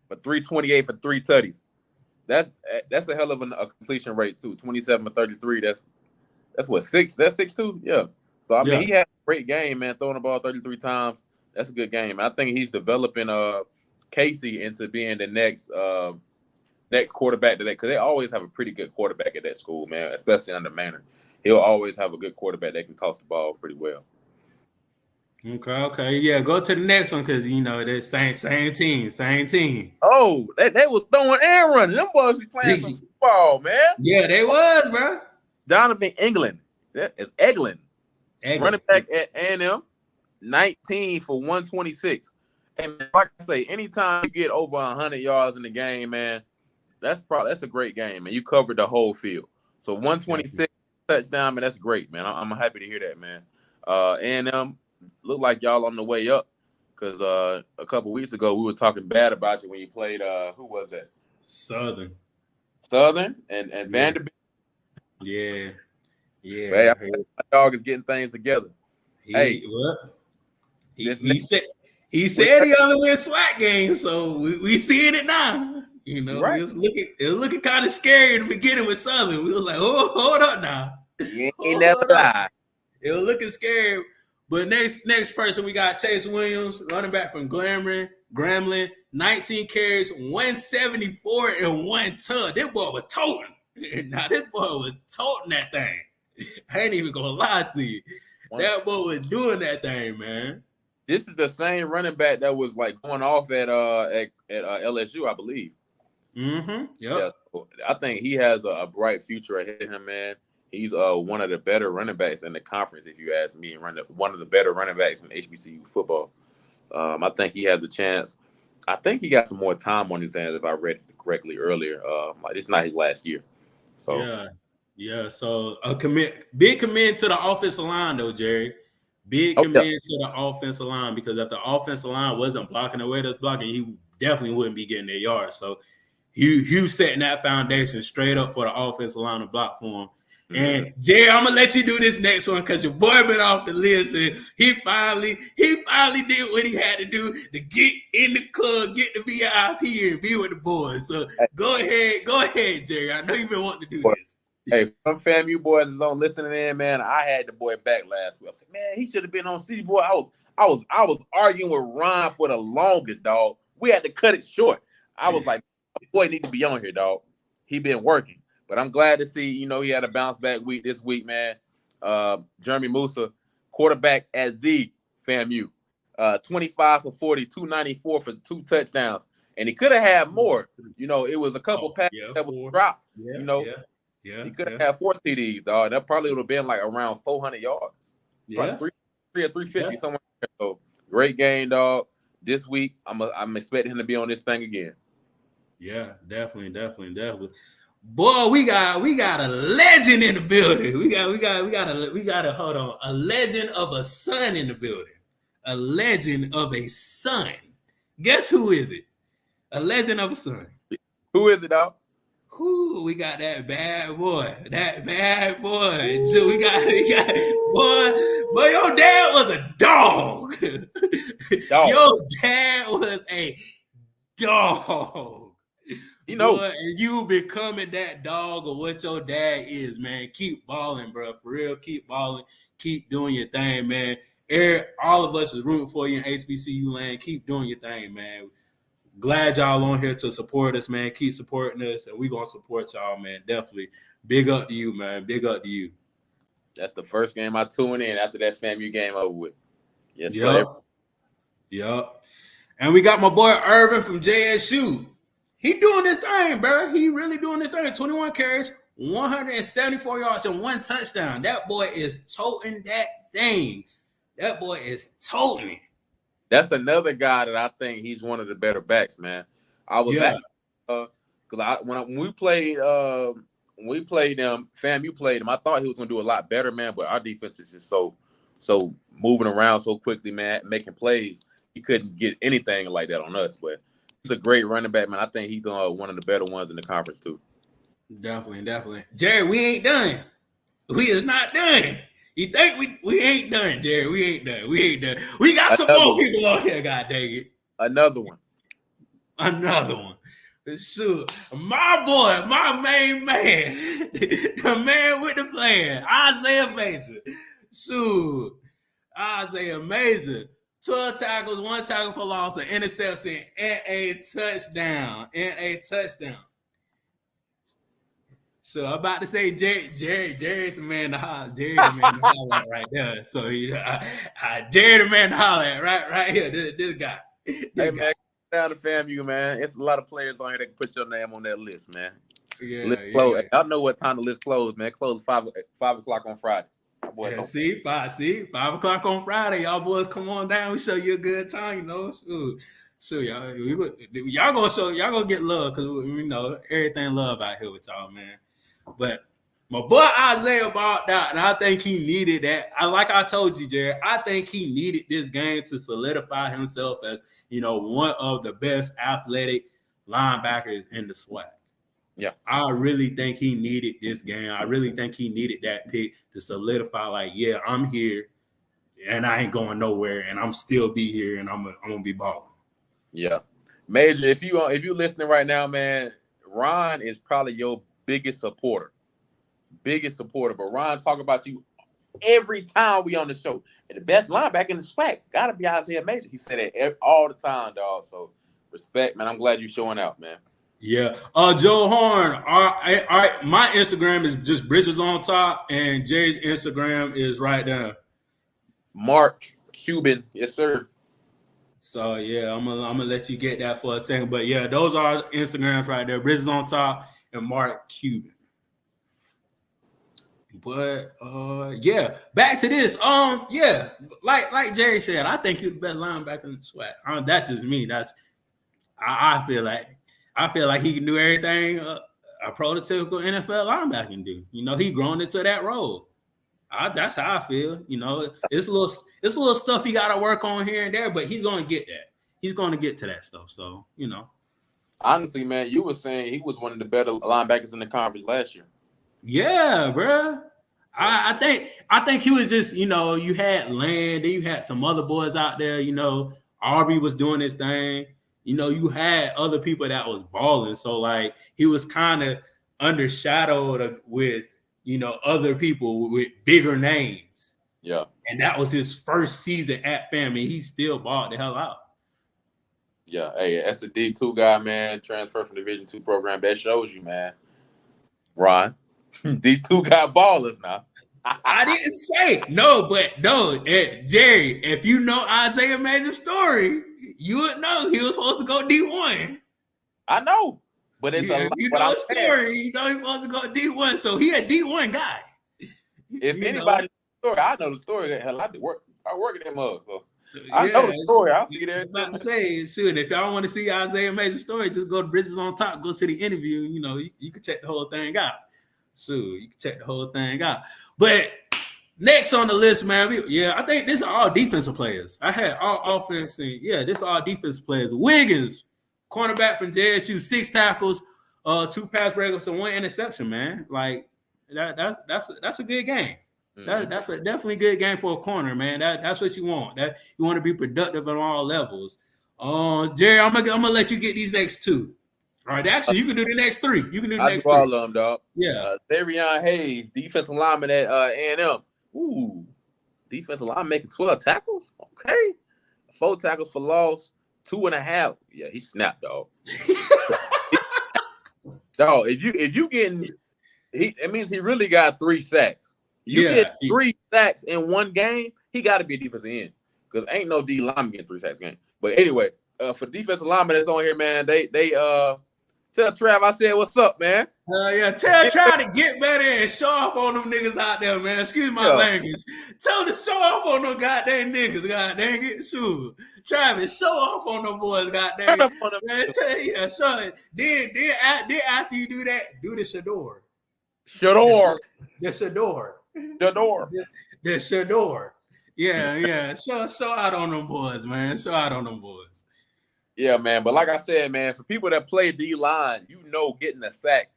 S2: for 328 for 3 tutties. That's a hell of a completion rate too. 27 for 33. That's what 6. That's 6-2. Yeah. So I mean, he had a great game, man. Throwing the ball 33 times. That's a good game. I think he's developing Casey into being the next quarterback today, because they always have a pretty good quarterback at that school, man. Especially under Manor, he'll always have a good quarterback that can toss the ball pretty well.
S1: Okay, yeah. Go to the next one because they're same team.
S2: Oh, they was throwing and running. Them boys be playing some football, man.
S1: Yeah, they was, bro.
S2: Donovan England, that is Eglin, running back at A&M, 19 for 126. And like I say, anytime you get over 100 yards in the game, man, that's a great game, man. You covered the whole field. So 126 touchdown, man, that's great, man. I'm happy to hear that, man. A&M look like y'all on the way up, because a couple weeks ago we were talking bad about you when you played. Who was that?
S1: Southern
S2: and Vanderbilt.
S1: Yeah.
S2: Hey, my dog is getting things together.
S1: He said he only win SWAC games, so we seeing it now.
S2: Right.
S1: It was looking kind of scary in the beginning with Southern. We was like, oh, hold up now.
S2: You ain't never lie.
S1: It was looking scary. But next person, we got Chase Williams, running back from Grambling, 19 carries, 174 and 1 ton. This boy was toting. Now, this boy was toting that thing. I ain't even gonna lie to you. That boy was doing that thing, man.
S2: This is the same running back that was like going off at LSU, I believe.
S1: Mm-hmm. Yep.
S2: Yeah, so I think he has a bright future ahead of him, man. He's one of the better running backs in the conference, if you ask me, and one of the better running backs in HBCU football. I think he has a chance. I think he got some more time on his hands, if I read it correctly earlier. Like it's not his last year. So
S1: yeah. So big commit to the offensive line though, Jerry. Big
S2: yeah.
S1: commit to the offensive line, because if the offensive line wasn't blocking the way that's blocking, he definitely wouldn't be getting their yards. So he setting that foundation straight up for the offensive line to block for him. And Jerry, I'm gonna let you do this next one because your boy been off the list, and he finally did what he had to do to get in the club, get the VIP, and be with the boys. So go ahead, Jerry. I know you've been wanting to do this.
S2: Hey, some FAMU boys is on listening in, man. I had the boy back last week. I was like, man, he should have been on City Boy. I was arguing with Ron for the longest, dog. We had to cut it short. I was like, boy, need to be on here, dog. He been working. But I'm glad to see, he had a bounce back week this week, man. Jeremy Musa, quarterback at the FAMU. 25 for 40, 294 for 2 touchdowns. And he could have had more. It was a couple passes that was dropped.
S1: Yeah.
S2: He could have had 4 TDs, dog. That probably would have been like around 400 yards.
S1: Yeah.
S2: 3 or 350, somewhere there. So great game, dog. This week, I'm expecting him to be on this thing again.
S1: Yeah, definitely. Boy, we got a legend in the building. We got a legend of a son in the building. A legend of a son. Guess who is it? A legend of a son.
S2: Who is it, dog?
S1: We got that bad boy. Ooh. We got boy, your dad was a dog. Your dad was a dog. Boy, and you becoming that dog of what your dad is, man. Keep balling, bro. For real, keep balling. Keep doing your thing, man. All of us is rooting for you in HBCU land. Keep doing your thing, man. Glad y'all on here to support us, man. Keep supporting us, and we're going to support y'all, man. Definitely. Big up to you, man. Big up to you.
S2: That's the first game I tuned in after that FAMU game over with. Yes, sir.
S1: Yup. And we got my boy Irvin from JSU. He doing this thing, bro. He really doing this thing. 21 carries, 174 yards, and 1 touchdown. That boy is toting that thing. That boy is toting it.
S2: That's another guy that I think he's one of the better backs, man. I was because when we played them, FAMU played him. I thought he was gonna do a lot better, man. But our defense is just so moving around so quickly, man, making plays. He couldn't get anything like that on us, but he's a great running back, man. I think he's one of the better ones in the conference too.
S1: Definitely. Jerry, we ain't done. We is not done. You think we ain't done, Jerry? We ain't done. We got some more people on here, god dang it.
S2: Another one.
S1: Sure. My boy, my main man, the man with the plan, Isaiah Mason. Sure. Isaiah Mason. 12 tackles, 1 tackle for loss, an interception, and a touchdown. So I'm about to say Jerry's the man to holler. Jerry's the man to holler at right there. So Jerry the man to holler at right here. This guy.
S2: Man, down to FAMU, man. It's a lot of players on here that can put your name on that list, man. List closed. I know what time the list closed, man. Closed 5 o'clock on Friday.
S1: See, 5 o'clock on Friday. Y'all boys come on down. We show you a good time, So y'all gonna get love because everything love out here with y'all, man. But my boy Isaiah bought out, and I think he needed that. Like I told you, Jared, I think he needed this game to solidify himself as one of the best athletic linebackers in the SWAC.
S2: Yeah,
S1: I really think he needed this game. I really think he needed that pick to solidify. I'm here, and I ain't going nowhere, and I'm still be here, and I'm gonna be balling.
S2: Yeah, Major. If you listening right now, man, Ron is probably your biggest supporter. But Ron talk about you every time we on the show. And the best linebacker in the SWAC gotta be Isaiah Major. He said it all the time, dog. So respect, man. I'm glad you showing out, man.
S1: Yeah. Joe Horn, my Instagram is just Bridges on top, and Jay's Instagram is right down.
S2: Mark Cuban, yes, sir.
S1: So yeah, I'm gonna let you get that for a second. But yeah, those are Instagrams right there. Bridges on top and Mark Cuban. But yeah, back to this. Yeah, like Jerry said, I think you're the best linebacker in the SWAC. That's just me. I feel like he can do everything a prototypical NFL linebacker can do. You know, he grown into that role. That's how I feel. You know, it's little stuff he got to work on here and there, but he's going to get that. He's going to get to that stuff. So you know,
S2: Honestly, man, you were saying he was one of the better linebackers in the conference last year.
S1: yeah, bro. I think he was just, you know, you had Land, then you had some other boys out there. You know, Aubrey was doing his thing. You know, you had other people that was balling. So like he was kind of undershadowed with, you know, other people with bigger names.
S2: Yeah.
S1: And that was his first season at FAM, and he still balled the hell out.
S2: Yeah, hey, that's a D2 guy, man. Transfer from Division II program. That shows you, man. Ron, D2 got ballers now.
S1: I didn't say no, but no, Jerry. If you know Isaiah Major's story, you would know he was supposed to go D1.
S2: I know, but it's
S1: if you know the story, you know he was supposed to go D1, so he a D1 guy.
S2: If anybody knows the story, I know the story. Hell, I work at them up, so I know the story. I'll see that.
S1: About to say, shoot, if y'all want to see Isaiah Major's story, just go to Bridges on Top, go to the interview. You know, you can check the whole thing out. So you can check the whole thing out. But next on the list, man, I think this are all defensive players. I had all offense, and this are all defensive players. Wiggins, cornerback from JSU, 6 tackles, 2 pass breakups, and 1 interception. Man, like that's a good game. Mm-hmm. That's a definitely good game for a corner, man. That's what you want. That you want to be productive on all levels. Jerry, I'm gonna let you get these next 2. All right, actually, you can do the next 3. You can do the next 3.
S2: all of them, dog.
S1: Yeah.
S2: Therion Hayes, defensive lineman at A&M. Ooh, defensive lineman making 12 tackles. Okay, 4 tackles for loss, 2.5. Yeah, he snapped, dog. Dog, if you getting, it means he really got 3 sacks. You get 3 sacks in one game, he got to be a defensive end because ain't no D lineman getting 3 sacks a game. But anyway, for defensive lineman that's on here, man, they tell Trav I said what's up, man.
S1: Tell Trav to get better and show off on them niggas out there, man. Excuse my language. Tell them to show off on them goddamn niggas, god dang it. Sure. Travis, show off on them boys, god dang it. Man, tell you, son. Then after you do that, do the Shador. The Shador. The Shador. Yeah. Show out on them boys, man. Show out on them boys.
S2: Yeah, man. But like I said, man, for people that play D-line, you know getting a sack.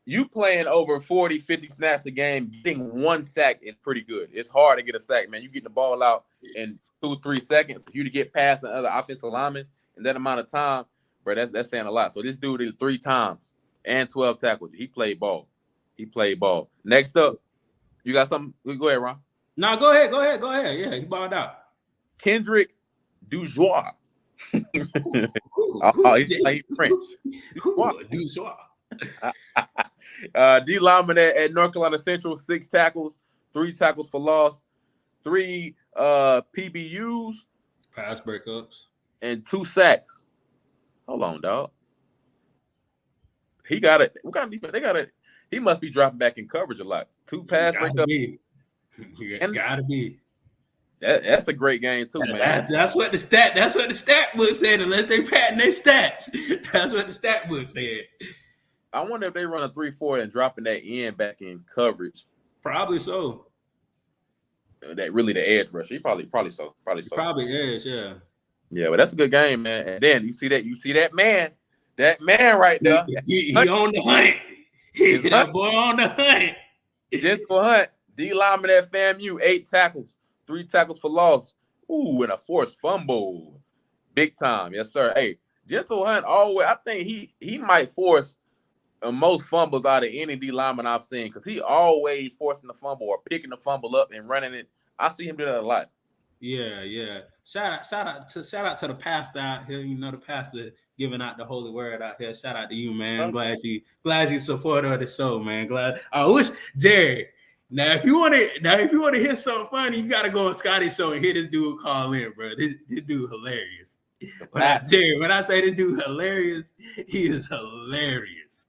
S2: You playing over 40, 50 snaps a game, getting 1 sack is pretty good. It's hard to get a sack, man. You get the ball out in 2-3 seconds. For you to get past another offensive lineman in that amount of time, bro, that's saying a lot. So this dude did 3 times and 12 tackles. He played ball. Next up, you got something? Go ahead, Ron.
S1: No, go ahead. Yeah, he balled out.
S2: Kendrick Dujois. He's like French.
S1: Dujois.
S2: D lineman at North Carolina Central, 6 tackles, 3 tackles for loss, 3 PBUs,
S1: pass breakups,
S2: and 2 sacks. Hold on, dog. He got it. What kind of defense? They got it. He must be dropping back in coverage a lot. 2 pass breakups.
S1: Gotta be.
S2: That's a great game too, man.
S1: That's what the stat book said. Unless they patent their stats, that's what the stat book said.
S2: I wonder if they run a 3-4 and dropping that end back in coverage.
S1: Probably so.
S2: That really the edge rusher. Probably so.
S1: Probably edge, yeah.
S2: Yeah, but that's a good game, man. And then you see that man right there.
S1: He on the hunt. That boy on the hunt.
S2: Gentle Hunt, D lineman at FAMU, 8 tackles, 3 tackles for loss. Ooh, and a forced fumble. Big time. Yes, sir. Hey, Gentle Hunt always, I think he might force most fumbles out of any D lineman I've seen because he always forcing the fumble or picking the fumble up and running it. I see him do that a lot.
S1: Yeah. Shout out to the pastor out here. You know, the pastor giving out the holy word out here. Shout out to you, man. Glad you supported the show, man. Glad. I wish Jerry. Now, if you want to hear something funny, you gotta go on Scotty's show and hear this dude call in, bro. This dude hilarious. When I say this dude hilarious, he is hilarious.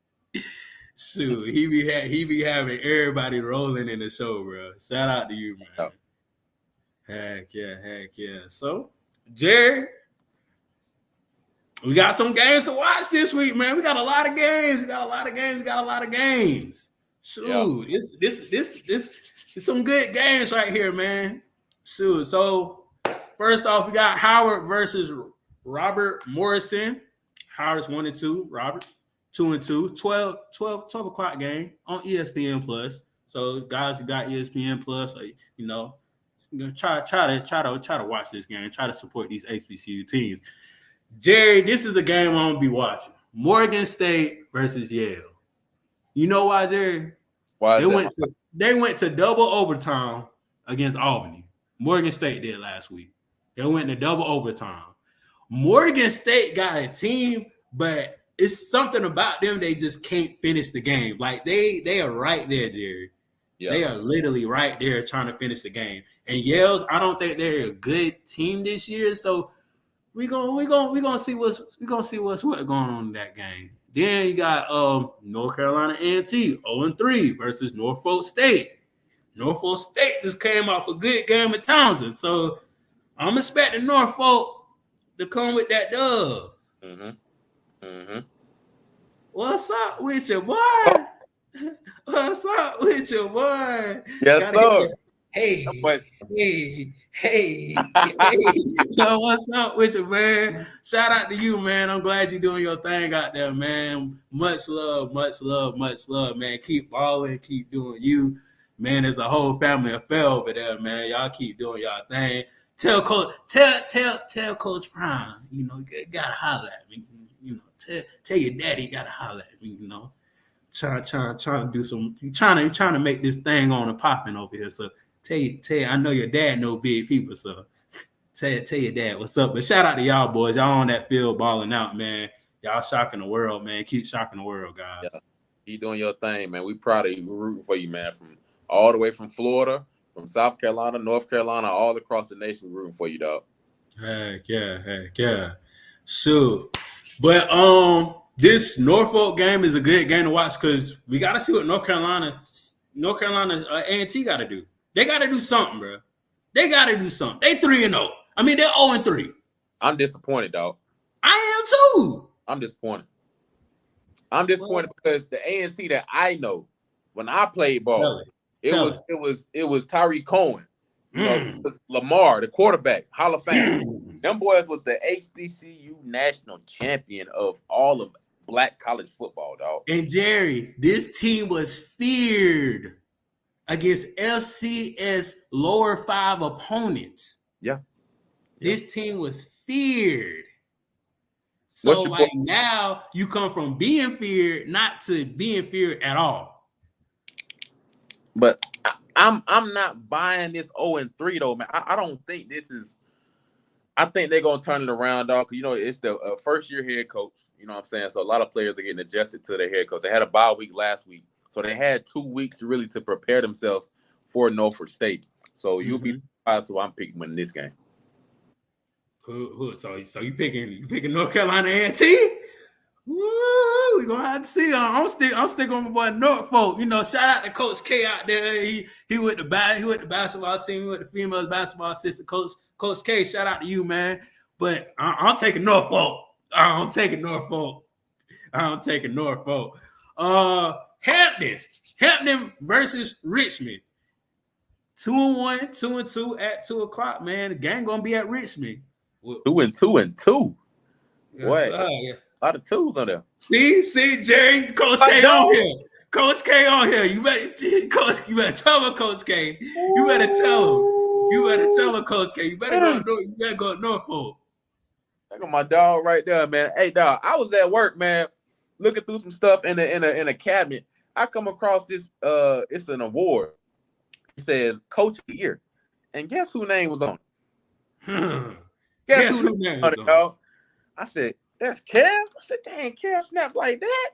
S1: Shoot, he be having everybody rolling in the show, bro. Shout out to you, man. Oh. Heck yeah. So, Jerry, we got some games to watch this week, man. We got a lot of games. Shoot, yeah. This is some good games right here, man. Shoot. So, first off, we got Howard versus Robert Morrison. Howard's 1-2. Robert 2-2. 12 o'clock game on ESPN Plus. So, guys who got ESPN Plus, you know, try to watch this game. Try to support these HBCU teams. Jerry, this is the game I'm gonna be watching. Morgan State versus Yale. You know why, Jerry? Why they went to double overtime against Albany. Morgan State did last week. They went to double overtime. Morgan State got a team, but it's something about them. They just can't finish the game. Like they are right there, Jerry. Yeah. They are literally right there trying to finish the game. And Yale's, I don't think they're a good team this year. So we gonna see what's going on in that game. Then you got North Carolina A&T 0-3 versus Norfolk State. Norfolk State just came off a good game at Townsend, so I'm expecting Norfolk to come with that dub. What's up with your boy? What's up with your boy?
S2: Yes, sir.
S1: Hey. Yo, what's up with you, man? Shout out to you, man. I'm glad you're doing your thing out there, man. Much love, man. Keep balling, keep doing you. Man, there's a whole family affair over there, man. Y'all keep doing y'all thing. Tell Coach Prime, you know, you gotta holler at me. You know, tell your daddy you gotta holler at me, you know. Trying to do some, trying to make this thing on and popping over here. So tell you, I know your dad know big people, so tell your dad what's up. But shout out to y'all boys. Y'all on that field balling out, man. Y'all shocking the world, man. Keep shocking the world, guys. Yeah.
S2: Keep doing your thing, man. We proud of you. We're rooting for you, man. From all the way from Florida, from South Carolina, North Carolina, all across the nation. We're rooting for you, dog.
S1: Heck yeah. Shoot. But this Norfolk game is a good game to watch because we got to see what North Carolina A&T got to do. They got to do something, bro. They got to do something. They 3-0. I mean, they're 0-3.
S2: I'm disappointed, dog.
S1: I am too.
S2: I'm disappointed because the A&T that I know when I played ball, it was Tyree Cohen, you know, it was Lamar, the quarterback, Hall of Fame. Them boys was the HBCU national champion of all of Black college football, dog.
S1: And Jerry, this team was feared against FCS lower 5 opponents.
S2: Yeah.
S1: This team was feared. So like now you come from being feared not to being feared at all.
S2: But I'm not buying this 0-3 though, man. I don't think this is. I think they're gonna turn it around, dog. You know, it's the first year head coach. You know what I'm saying? So a lot of players are getting adjusted to their head coach. They had a bye week last week, so they had 2 weeks really to prepare themselves for Norfolk State. So you'll be surprised who I'm picking in this game.
S1: Who? So you picking North Carolina A&T? Woo, we're gonna have to see. I'm sticking on my boy Norfolk. You know, shout out to Coach K out there. He with the basketball team, he with the female basketball assistant coach. Coach K, shout out to you, man. But I'm taking Norfolk. I'm taking Norfolk. Hampton versus Richmond. 2-1, 2-2 at 2:00, man. The game gonna be at Richmond.
S2: 2-2.
S1: Yes,
S2: What? A lot of twos on there.
S1: See, Jerry, Coach K on here. Coach K on here. You better tell him, Coach K. You better tell him, Coach K. You better go to Norfolk.
S2: I got my dog right there, man. Hey, dog, I was at work, man, looking through some stuff in a cabinet. I come across this. It's an award. It says Coach of the Year, and guess whose name was on it? Guess whose name was on it, dog? I said, that's Kev. I said, dang, Kev snapped like that.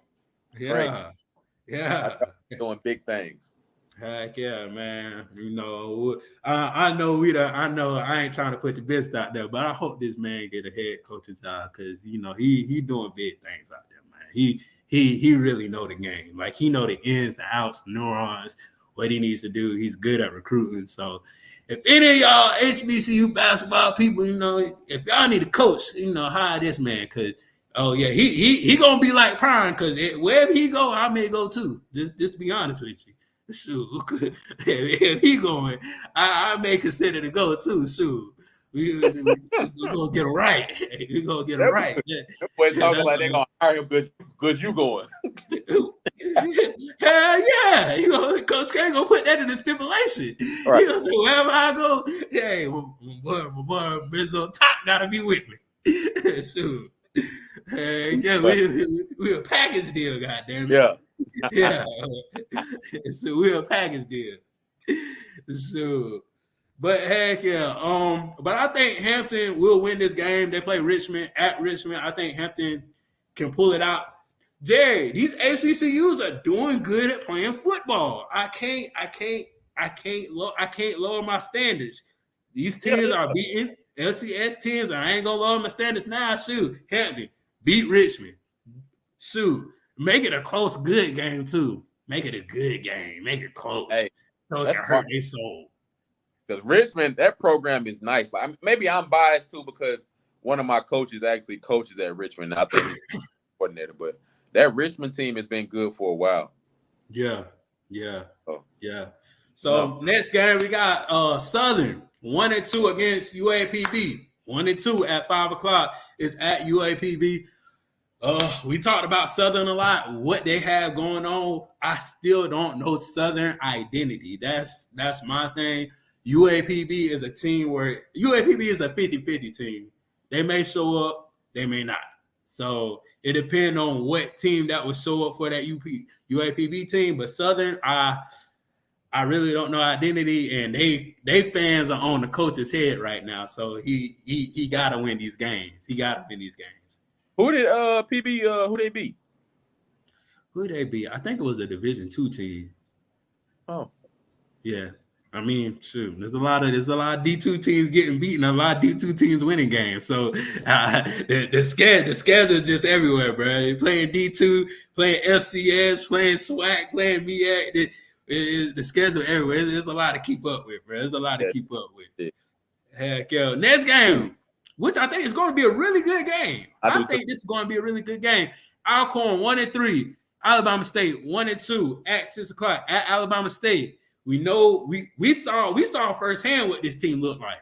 S1: Yeah.
S2: Doing big things.
S1: Heck yeah, man. You know, I know I ain't trying to put the best out there, but I hope this man get a head coaching job because you know he doing big things out there, man. He really know the game. Like he know the ins, the outs, the neurons, what he needs to do. He's good at recruiting. So if any of y'all HBCU basketball people, you know, if y'all need a coach, you know, hire this man because oh yeah, he gonna be like Prime because wherever he go, I may go too. Just to be honest with you. Shoot, if he going, I may consider to go too. Shoot, we gonna get it right. We gonna get it right.
S2: Them boys talking like they gonna hire him because you going.
S1: Hell yeah, you know, Coach K gonna put that in the stipulation.
S2: Right.
S1: He gonna say wherever I go, hey, my boy, Rizzo Top gotta be with me. Shoot, yeah, we a package deal, goddamn it.
S2: Yeah.
S1: Yeah, so we're a package deal. So, but heck yeah, but I think Hampton will win this game. They play Richmond at Richmond. I think Hampton can pull it out. Jerry, these HBCUs are doing good at playing football. I can't lower my standards. These teams are beating LCS teams. I ain't gonna lower my standards now. Shoot, Hampton beat Richmond. Shoot. Make it a close, good game, too. Make it a good game. Make it close.
S2: Hey,
S1: so it can hurt their soul.
S2: Because Richmond, that program is nice. Maybe I'm biased, too, because one of my coaches actually coaches at Richmond. I think he's coordinator. But that Richmond team has been good for a while.
S1: Yeah. So, next game, we got Southern. 1-2 against UAPB. 1-2 at 5 o'clock is at UAPB. We talked about Southern a lot, what they have going on. I still don't know Southern identity. That's my thing. UAPB is a team where UAPB is a 50-50 team. They may show up, they may not. So it depends on what team that will show up for that UAPB team. But Southern, I really don't know identity, and they fans are on the coach's head right now. So he gotta win these games. He gotta win these games.
S2: Who did PB who they beat?
S1: Who they beat? I think it was a Division II team.
S2: Oh.
S1: Yeah. I mean, shoot, there's a lot of D2 teams getting beaten, a lot of D2 teams winning games. So the schedule is just everywhere, bro. You're playing D2, playing FCS, playing SWAC, playing MEAC. The schedule everywhere. There's a lot to keep up with, bro. There's a lot to keep up with. Yeah. Heck yeah. Next game, which I think is going to be a really good game. I think this is going to be a really good game. Alcorn 1-3, Alabama State 1-2 at 6 o'clock at Alabama State. We know we saw firsthand what this team looked like.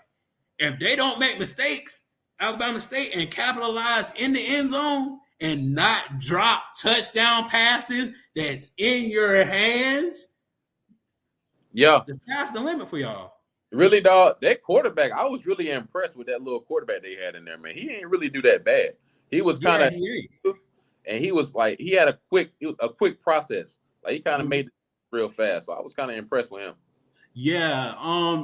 S1: If they don't make mistakes, Alabama State, and capitalize in the end zone and not drop touchdown passes that's in your hands,
S2: yeah,
S1: the sky's the limit for y'all.
S2: Really, dog, that quarterback, I was really impressed with that little quarterback they had in there, man. He ain't really do that bad. He was kind of, and he was like, he had a quick process. Like he kind of made it real fast. So I was kind of impressed with him.
S1: Yeah,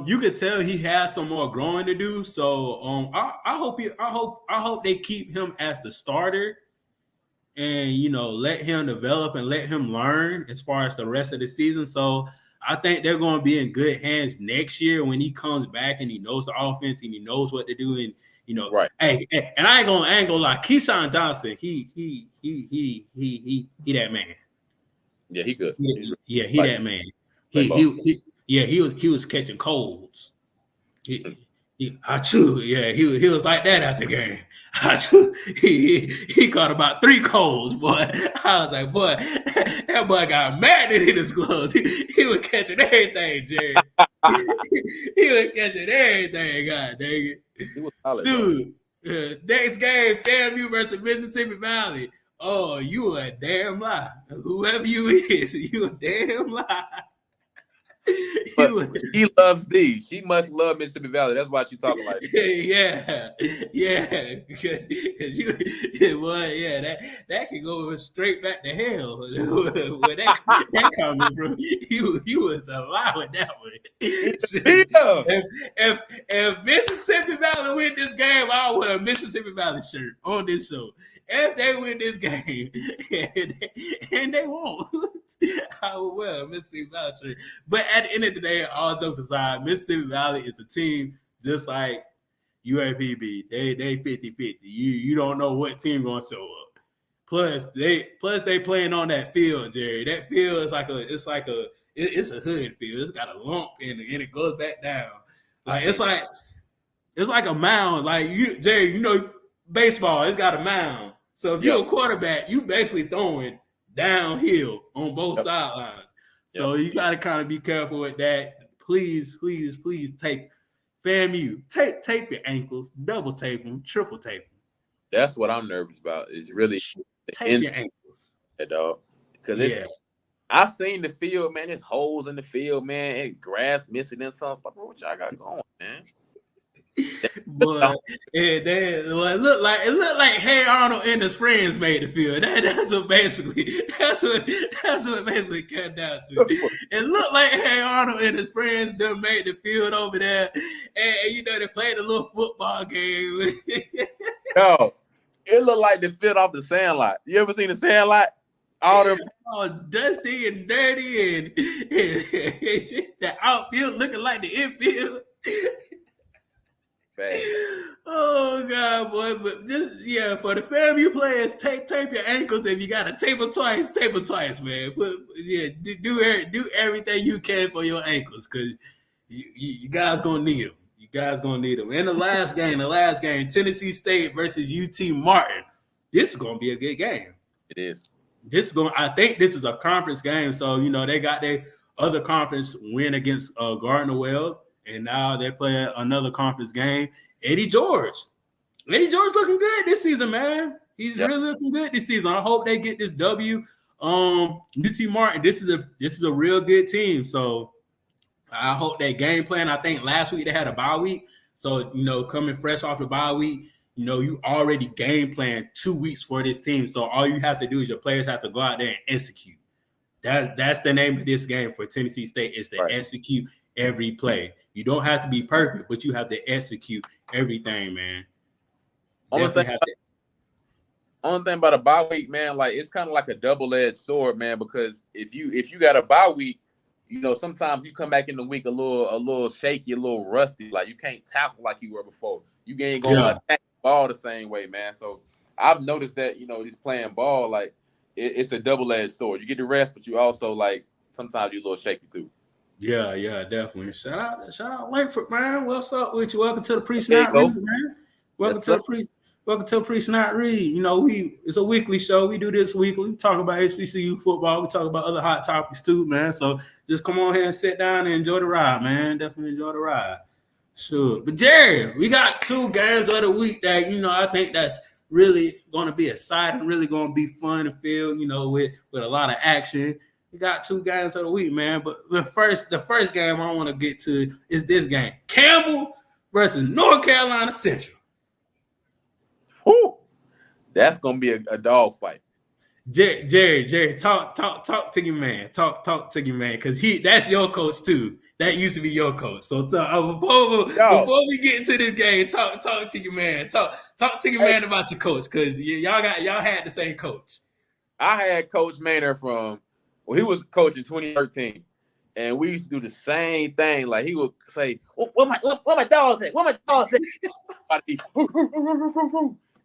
S1: you could tell he has some more growing to do. So I hope they keep him as the starter and let him develop and let him learn as far as the rest of the season. So I think they're going to be in good hands next year when he comes back and he knows the offense and he knows what to do. And
S2: right.
S1: Hey, and I ain't gonna lie. Keyshawn Johnson, he that man.
S2: Yeah, he good.
S1: He that man. He was catching colds. He was like that after the game. He caught about 3 colds, boy. I was like, boy, that boy got magnet in his gloves. He was catching everything, Jerry. He was catching everything, god dang it. Dude, next game, FAMU versus Mississippi Valley. Oh, you a damn lie. Whoever you is, you a damn lie.
S2: But she loves D. She must love Mississippi Valley. That's why she's talking like
S1: that. Yeah. Because that can go straight back to hell. Where that coming from? You was a lie with that one. If Mississippi Valley win this game, I'll wear a Mississippi Valley shirt on this show. if they win this game, and they won't, I will wear Mississippi Valley shirt. But at the end of the day, all jokes aside, Mississippi Valley is a team just like UAPB. They 50-50. You don't know what team gonna show up. Plus they playing on that field, Jerry. That field is it's a hood field. It's got a lump in it and it goes back down. Like it's like a mound. Like Jerry, baseball, it's got a mound. So if you're a quarterback, you basically throwing downhill on both sidelines. So you got to kind of be careful with that. Please tape your ankles, double tape them, triple tape them.
S2: That's what I'm nervous about. Is really
S1: tape your ankles,
S2: dog. Because I seen the field, man. There's holes in the field, man. And grass missing and stuff. Like, what y'all got going, man?
S1: But it looked like Harry Arnold and his friends made the field. That's what basically came down to. It looked like Harry Arnold and his friends done made the field over there, and they played a little football game.
S2: No, it looked like the field off the Sandlot. You ever seen the Sandlot? All them
S1: dusty and dirty, and the outfield looking like the infield.
S2: Bad.
S1: Oh God, boy! But just for the FAMU players, tape your ankles. If you gotta tape them twice, man. Do everything you can for your ankles, because you guys gonna need them. You guys gonna need them. And the last game, Tennessee State versus UT Martin. This is gonna be a good game.
S2: It is.
S1: I think this is a conference game, so they got their other conference win against Gardner Webb. And now they're playing another conference game. Eddie George looking good this season, man. He's really looking good this season. I hope they get this W. UT Martin, this is a real good team. So I hope they game plan. I think last week they had a bye week. So, coming fresh off the bye week, you already game plan 2 weeks for this team. So all you have to do is your players have to go out there and execute. That's the name of this game for Tennessee State, is to execute every play. You don't have to be perfect, but you have to execute everything, man.
S2: Only thing about a bye week, man, like it's kind of like a double-edged sword, man, because if you got a bye week, sometimes you come back in the week a little shaky, a little rusty, like you can't tackle like you were before. You ain't gonna attack the ball the same way, man. So I've noticed that, just playing ball, like it's a double-edged sword. You get the rest, but you also like sometimes you're a little shaky too.
S1: Yeah, definitely. Shout out Langford, man. What's up with you? Welcome to the Pre-Snap Read, man. Welcome to the Pre-Snap Read. It's a weekly show. We do this weekly. We talk about HBCU football. We talk about other hot topics too, man. So just come on here and sit down and enjoy the ride, man. Definitely enjoy the ride. Sure. But Jerry, we got 2 games of the week that, I think that's really going to be exciting, really going to be fun and filled, with a lot of action. We got 2 games of the week, man. But the first game I want to get to is this game: Campbell versus North Carolina Central.
S2: Woo! That's gonna be a dog fight.
S1: Jerry, talk to your man. Talk to your man, because that's your coach too. That used to be your coach. So before we get into this game, talk to your man. Talk to your man about your coach, because y'all had the same coach.
S2: I had Coach Maynard he was coaching 2013, and we used to do the same thing. Like he would say, "Where my dogs at? Where my dogs at?"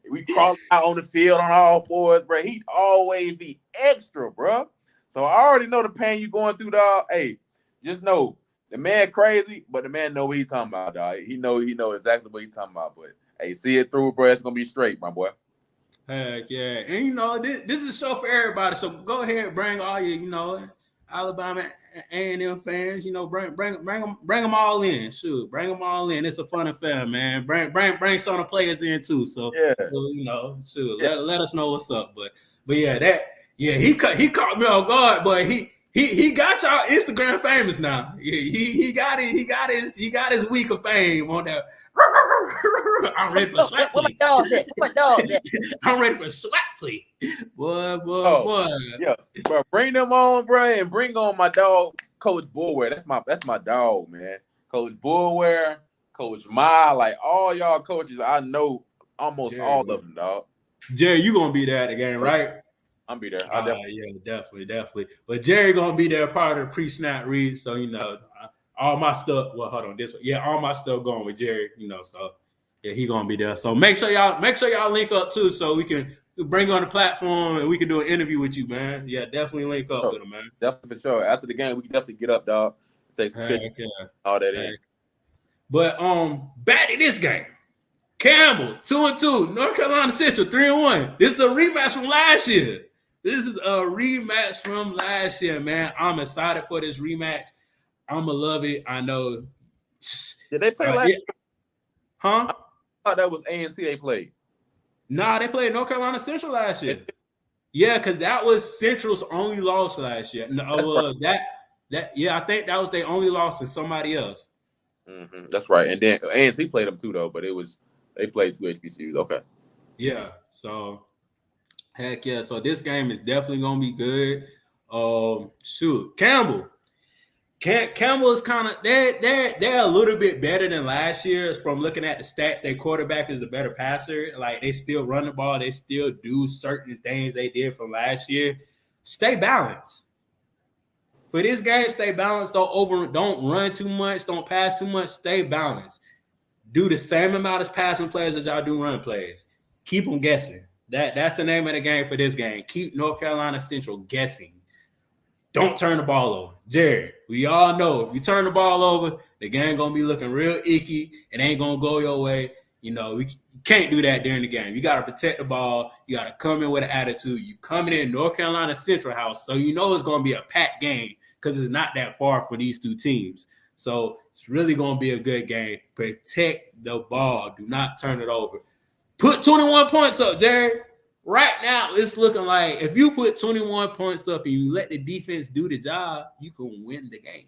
S2: We crawl out on the field on all fours, bro. He'd always be extra, bro. So I already know the pain you going through, dog. Hey, just know the man crazy, but the man know what he talking about, dog. He know exactly what he talking about. But hey, see it through, bro. It's gonna be straight, my boy.
S1: Heck yeah. And this is a show for everybody. So go ahead, bring all your, Alabama A&M fans, bring them all in. Sure, bring them all in. It's a fun affair, man. Bring some of the players in too. So let us know what's up. But he caught me off guard, but he got y'all Instagram famous now. He got his week of fame on there. I'm ready for swap play. I'm ready for swap play. Boy.
S2: Yeah, bro. Bring them on, bro, and bring on my dog, Coach Bullware. That's my dog, man. Coach Bullware, Coach Ma, like all y'all coaches, I know almost all of them, dog.
S1: Jerry, you gonna be there at the game, right?
S2: I'm be there. I'll definitely.
S1: Yeah, definitely. But Jerry gonna be there part of the pre-snap read, so all my stuff. Well, hold on, this one. Yeah, all my stuff going with Jerry. So yeah, he gonna be there. So make sure y'all link up too, so we can bring you on the platform and we can do an interview with you, man. Yeah, definitely link up with him, man.
S2: Definitely for sure. After the game, we can definitely get up, dog. Take some pictures, all that in.
S1: But back to this game. Campbell, 2-2. North Carolina Central, 3-1. This is a rematch from last year. Man. I'm excited for this rematch. I'ma love it. I know.
S2: Did they play last year?
S1: Huh?
S2: I thought that was A&T they played.
S1: Nah, they played North Carolina Central last year. Yeah, because that was Central's only loss last year. No, I think that was their only loss to somebody else.
S2: Mm-hmm. That's right. And then A&T played them too, though, but they played 2 HBCUs. Okay.
S1: Yeah. So heck yeah. So this game is definitely gonna be good. Campbell. Campbell is kind of they're a little bit better than last year. From looking at the stats, their quarterback is a better passer. Like they still run the ball, they still do certain things they did from last year. Stay balanced. For this game, stay balanced. Don't run too much, don't pass too much. Stay balanced. Do the same amount of passing plays as y'all do run plays. Keep them guessing. That's the name of the game for this game. Keep North Carolina Central guessing. Don't turn the ball over. Jared, we all know if you turn the ball over, the game going to be looking real icky. It ain't going to go your way. You can't do that during the game. You got to protect the ball. You got to come in with an attitude. You coming in North Carolina Central house, so you know it's going to be a packed game because it's not that far for these two teams. So it's really going to be a good game. Protect the ball. Do not turn it over. Put 21 points up, Jared. Right now, it's looking like if you put 21 points up and you let the defense do the job, you can win the game.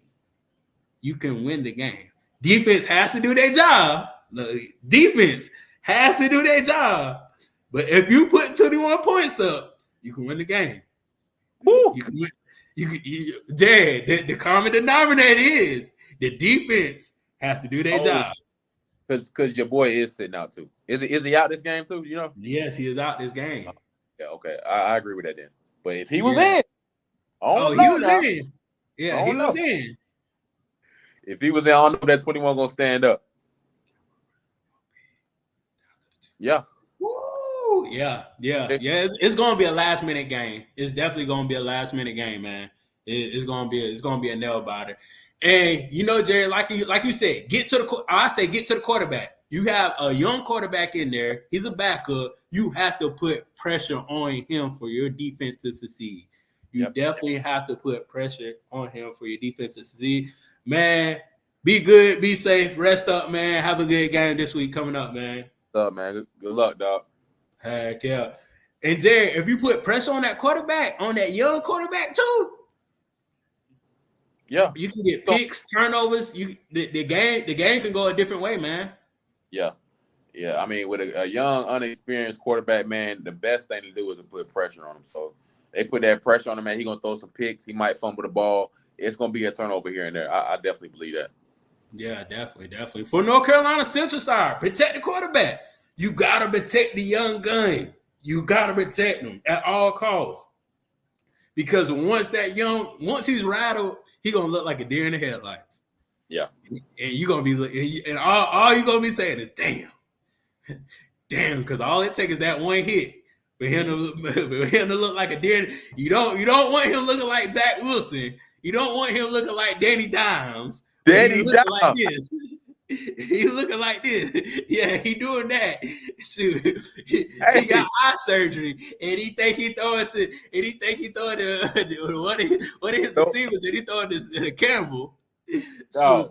S1: Defense has to do their job. Defense has to do their job. But if you put 21 points up, you can win the game. Woo! Jared, the common denominator is the defense has to do their job.
S2: Because your boy is sitting out too. Is he out this game too?
S1: Yes, he is out this game.
S2: Yeah, okay. I agree with that then. But if he was in,
S1: he was in. Yeah, he was in.
S2: If he was in, I don't know if that 21 gonna stand up. Yeah.
S1: Woo! Yeah. It's gonna be a last minute game. It's definitely gonna be a last minute game, man. It's gonna be a nail biter. And Jerry, like you said, get to the quarterback. You have a young quarterback in there. He's a backup. You have to put pressure on him for your defense to succeed. You definitely have to put pressure on him for your defense to succeed. Man, be good, be safe, rest up, man. Have a good game this week coming up, man.
S2: What's up, man? Good luck, dog.
S1: Heck yeah. And Jerry, if you put pressure on that quarterback, on that young quarterback too, you can get picks, turnovers. The game can go a different way, man.
S2: Yeah. I mean, with a young, unexperienced quarterback, man, the best thing to do is to put pressure on him. So they put that pressure on him, man. He's gonna throw some picks. He might fumble the ball. It's gonna be a turnover here and there. I definitely believe that.
S1: Yeah, definitely. For North Carolina Central side, protect the quarterback. You gotta protect the young gun. You gotta protect him at all costs. Because once he's rattled, he gonna look like a deer in the headlights.
S2: Yeah.
S1: And you're gonna be and all you're gonna be saying is damn, because all it takes is that one hit for him to look like a deer. You don't want him looking like Zach Wilson. You don't want him looking like Danny Dimes. He looking like this. Yeah, he doing that. Shoot. He got eye surgery and he think he throwing to one of his receivers and he throwing to Campbell. So,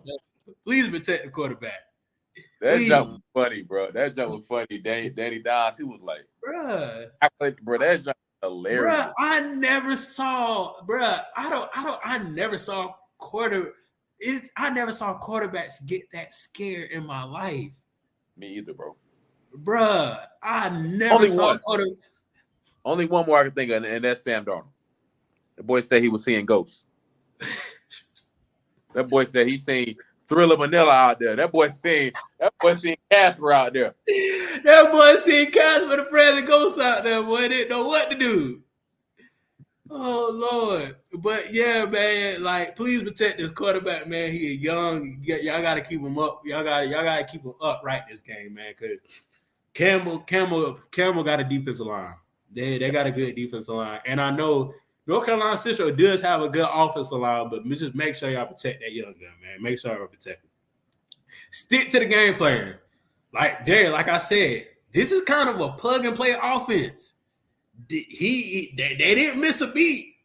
S1: please protect the quarterback.
S2: That jump was funny, bro. That jump was funny. Danny Dimes, he was like,
S1: bruh,
S2: that jump was hilarious.
S1: Bruh, I never saw quarterbacks get that scared in my life.
S2: Me either, bro.
S1: Bruh, I never saw quarterback.
S2: Only one more I can think of, and that's Sam Darnold. The boy said he was seeing ghosts. That boy said he seen Thriller Manila out there. That boy seen Casper out there.
S1: That boy seen Casper the Friendly Ghost out there, boy. Didn't know what to do. Oh Lord, but yeah, man. Like, please protect this quarterback, man. He is young. Y'all got to keep him up. Y'all got to keep him upright this game, man. Because Campbell got a defensive line. They got a good defensive line, and I know North Carolina Central does have a good offensive line, but just make sure y'all protect that young gun, man. Make sure y'all protect him. Stick to the game plan. Like Jerry, like I said, this is kind of a plug and play offense. They didn't miss a beat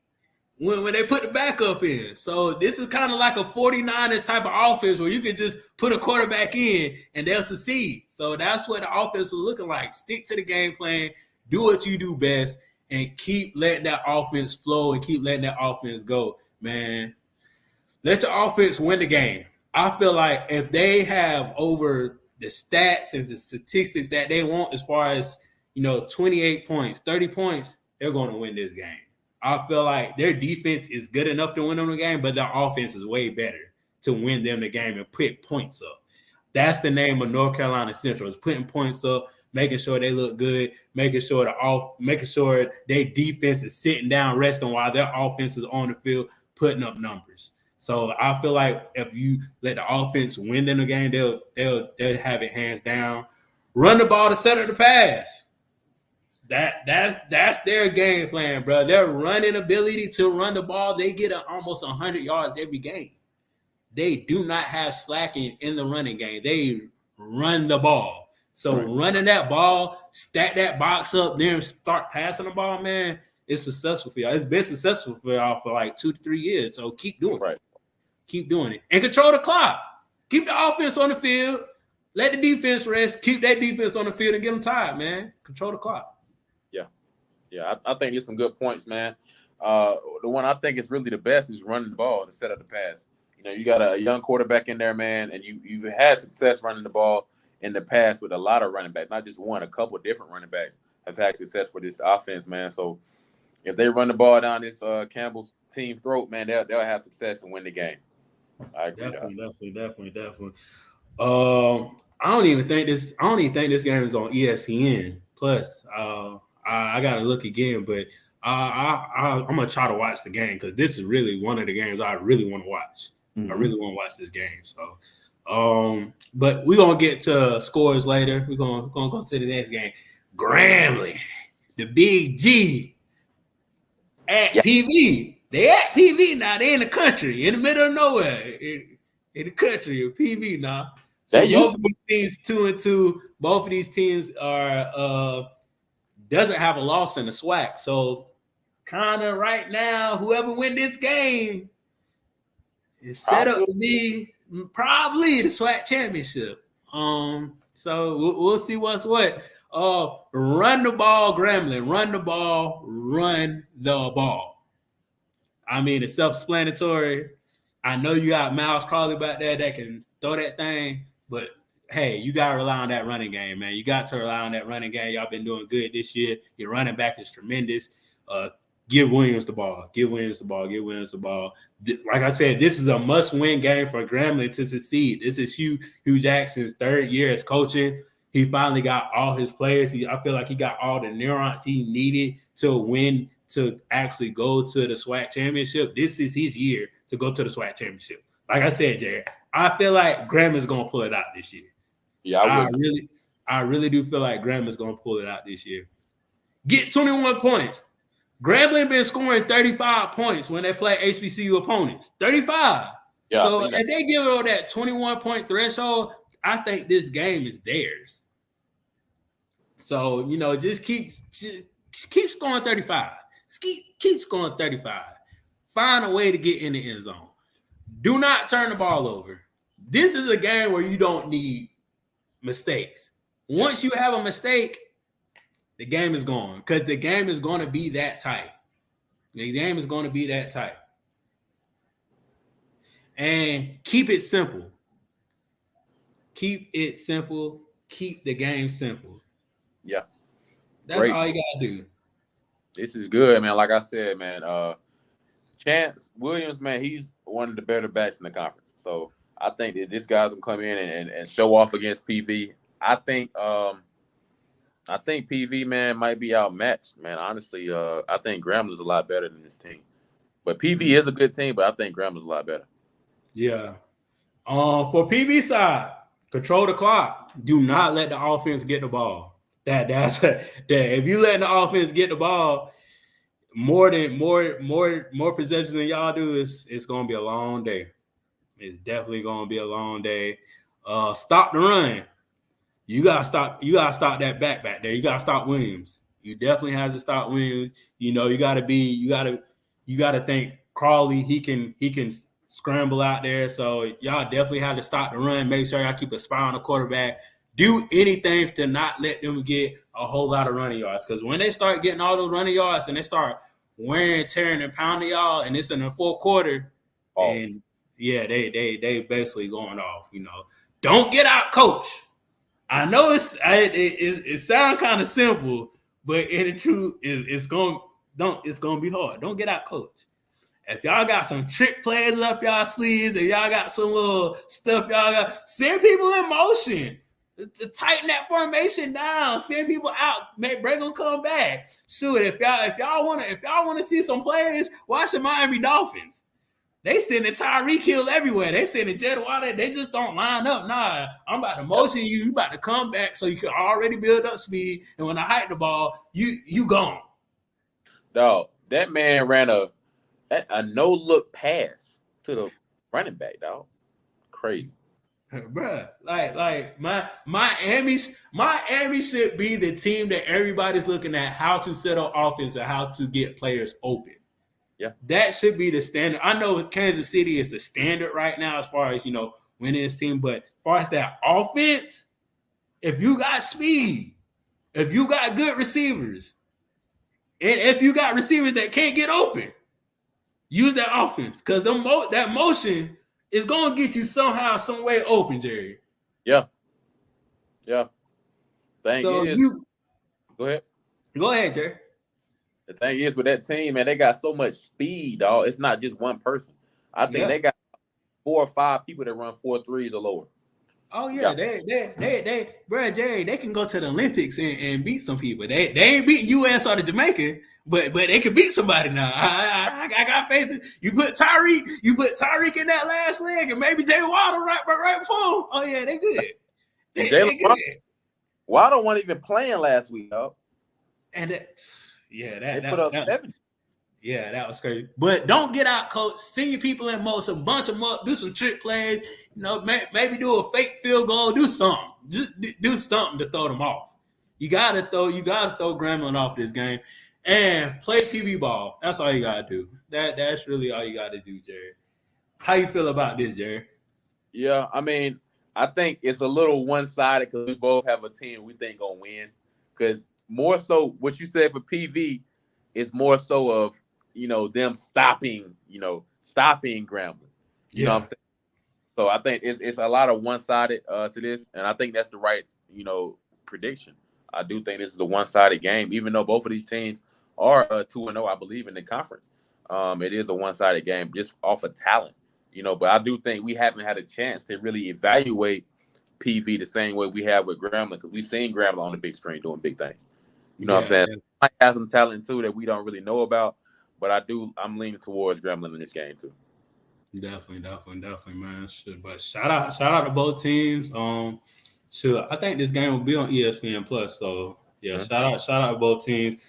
S1: when they put the backup in. So this is kind of like a 49ers type of offense where you can just put a quarterback in and they'll succeed. So that's what the offense is looking like. Stick to the game plan, do what you do best, and keep letting that offense flow and keep letting that offense go, man. Let your offense win the game. I feel like if they have over the stats and the statistics that they want as far as, 28 points, 30 points, they're going to win this game. I feel like their defense is good enough to win them the game, but their offense is way better to win them the game and put points up. That's the name of North Carolina Central, is putting points up, making sure they look good, making sure their defense is sitting down, resting while their offense is on the field, putting up numbers. So I feel like if you let the offense win them the game, they'll have it hands down. Run the ball to set up the pass. That's their game plan, bro. Their running ability to run the ball, they get almost 100 yards every game. They do not have slacking in the running game. They run the ball. So running that ball, stack that box up there and start passing the ball, man, it's successful for y'all. It's been successful for y'all for like 2 to 3 years. So keep doing it. Keep doing it. And control the clock. Keep the offense on the field. Let the defense rest. Keep that defense on the field and get them tired, man. Control the clock.
S2: Yeah, I think there's some good points, man. The one I think is really the best is running the ball to set up the pass. You got a young quarterback in there, man, and you've had success running the ball in the past with a lot of running backs, not just one, a couple of different running backs have had success for this offense, man. So if they run the ball down this Campbell's team throat, man, they'll have success and win the game. I agree.
S1: Definitely. I don't even think this game is on ESPN Plus. I gotta look again, but I'm gonna try to watch the game because this is really one of the games I really want to watch. I really want to watch this game. So, but we're gonna get to scores later. We're gonna go to the next game. Grambling, the Big G at PV. They at PV now. They in the country, in the middle of nowhere, in the country of PV now. So both of these teams 2-2. Both of these teams are doesn't have a loss in the SWAC. So kind of right now, whoever win this game is set up to be probably the SWAC championship. So we'll see what's what. Run the ball, Grambling. Run the ball. Run the ball. I mean, it's self-explanatory. I know you got Miles Crawley back there that can throw that thing, but hey, you got to rely on that running game, man. You got to rely on that running game. Y'all been doing good this year. Your running back is tremendous. Give Williams the ball. Give Williams the ball. Like I said, this is a must-win game for Grambling to succeed. This is Hugh Jackson's third year as coaching. He finally got all his players. I feel like he got all the neurons he needed to win, to actually go to the SWAC championship. This is his year to go to the SWAC championship. Like I said, Jared, I feel like Grambling's going to pull it out this year.
S2: Yeah,
S1: I really do feel like Grambling's going to pull it out this year. Get 21 points. Grambling been scoring 35 points when they play HBCU opponents. 35. Yeah. So if they give it that 21-point threshold, I think this game is theirs. So, just keep scoring 35. Keep scoring 35. Find a way to get in the end zone. Do not turn the ball over. This is a game where you don't need mistakes. Once you have a mistake, the game is gone because the game is going to be that tight. The game is going to be that tight. And keep it simple. Keep it simple. Keep the game simple.
S2: Yeah.
S1: That's all you got to do.
S2: This is good, man. Like I said, man, Chance Williams, man, he's one of the better backs in the conference. So I think that this guy's going to come in and show off against PV. I think I think PV man might be outmatched, man. Honestly, I think Gramblin's a lot better than this team. But PV is a good team, but I think Gramblin's a lot better.
S1: Yeah. For PB side, control the clock. Do not let the offense get the ball. That's that. If you let the offense get the ball more possessions than y'all do, it's gonna be a long day. It's definitely gonna be a long day. Stop the run. You gotta stop that back there. You gotta stop Williams. You definitely have to stop Williams. You know, you gotta think Crawley, he can scramble out there. So y'all definitely have to stop the run. Make sure y'all keep a spy on the quarterback. Do anything to not let them get a whole lot of running yards. Because when they start getting all those running yards and they start wearing, tearing, and pounding y'all, and it's in the fourth quarter, and yeah, they basically going off. You know, don't get out, coach. I know it sounds kind of simple, but in the truth, it's gonna be hard. Don't get out, coach. If y'all got some trick plays up y'all sleeves and y'all got some little stuff y'all got, send people in motion to tighten that formation down. Send people out. Make break them come back. Shoot, if y'all wanna see some plays, watch the Miami Dolphins. They sending Tyreek Hill everywhere. They sending Jed Water. They just don't line up. Nah, I'm about to motion you. You about to come back so you can already build up speed. And when I hike the ball, you gone.
S2: Dog, that man ran a no-look pass to the running back, dog. Crazy.
S1: Bruh, like Miami should be the team that everybody's looking at how to set up offense and how to get players open.
S2: Yeah,
S1: that should be the standard. I know Kansas City is the standard right now as far as winning this team, but as far as that offense, if you got speed, if you got good receivers, and if you got receivers that can't get open, use that offense because that motion is gonna get you somehow, some way open, Jerry.
S2: Yeah. Thing
S1: so
S2: is, go ahead,
S1: Jerry.
S2: The thing is with that team, man, they got so much speed, dog. It's not just one person. I think they got 4 or 5 people that run 4 3s or lower.
S1: Oh yeah, they bro, Jerry, they can go to the Olympics and beat some people. They ain't beating U.S. or the Jamaican, but they can beat somebody now. I got faith. You put Tyreek in that last leg, and maybe Jay Waddle right before him. Oh yeah, they good. They good.
S2: Waddle wasn't even playing last week, dog.
S1: And
S2: they put up 70.
S1: Yeah, that was crazy. But don't get out, coach. Send your people in motion, bunch them up, do some trick plays. Maybe do a fake field goal, do something. Just do something to throw them off. You gotta throw Grambling off this game and play PB ball. That's all you gotta do. That's really all you gotta do, Jerry. How you feel about this, Jerry?
S2: Yeah, I mean, I think it's a little one-sided because we both have a team we think gonna win. Because more so, what you said for PV is more so of them stopping Grambling. You know what I'm saying? So I think it's a lot of one-sided to this, and I think that's the right prediction. I do think this is a one-sided game, even though both of these teams are 2-0, I believe, in the conference. It is a one-sided game just off of talent, But I do think we haven't had a chance to really evaluate PV the same way we have with Grambling because we've seen Grambling on the big screen doing big things. You know what I'm saying? Yeah. Might have some talent too that we don't really know about, but I'm leaning towards Grambling in this game too.
S1: Definitely, man. But shout out to both teams. I think this game will be on ESPN Plus. So yeah, shout out to both teams.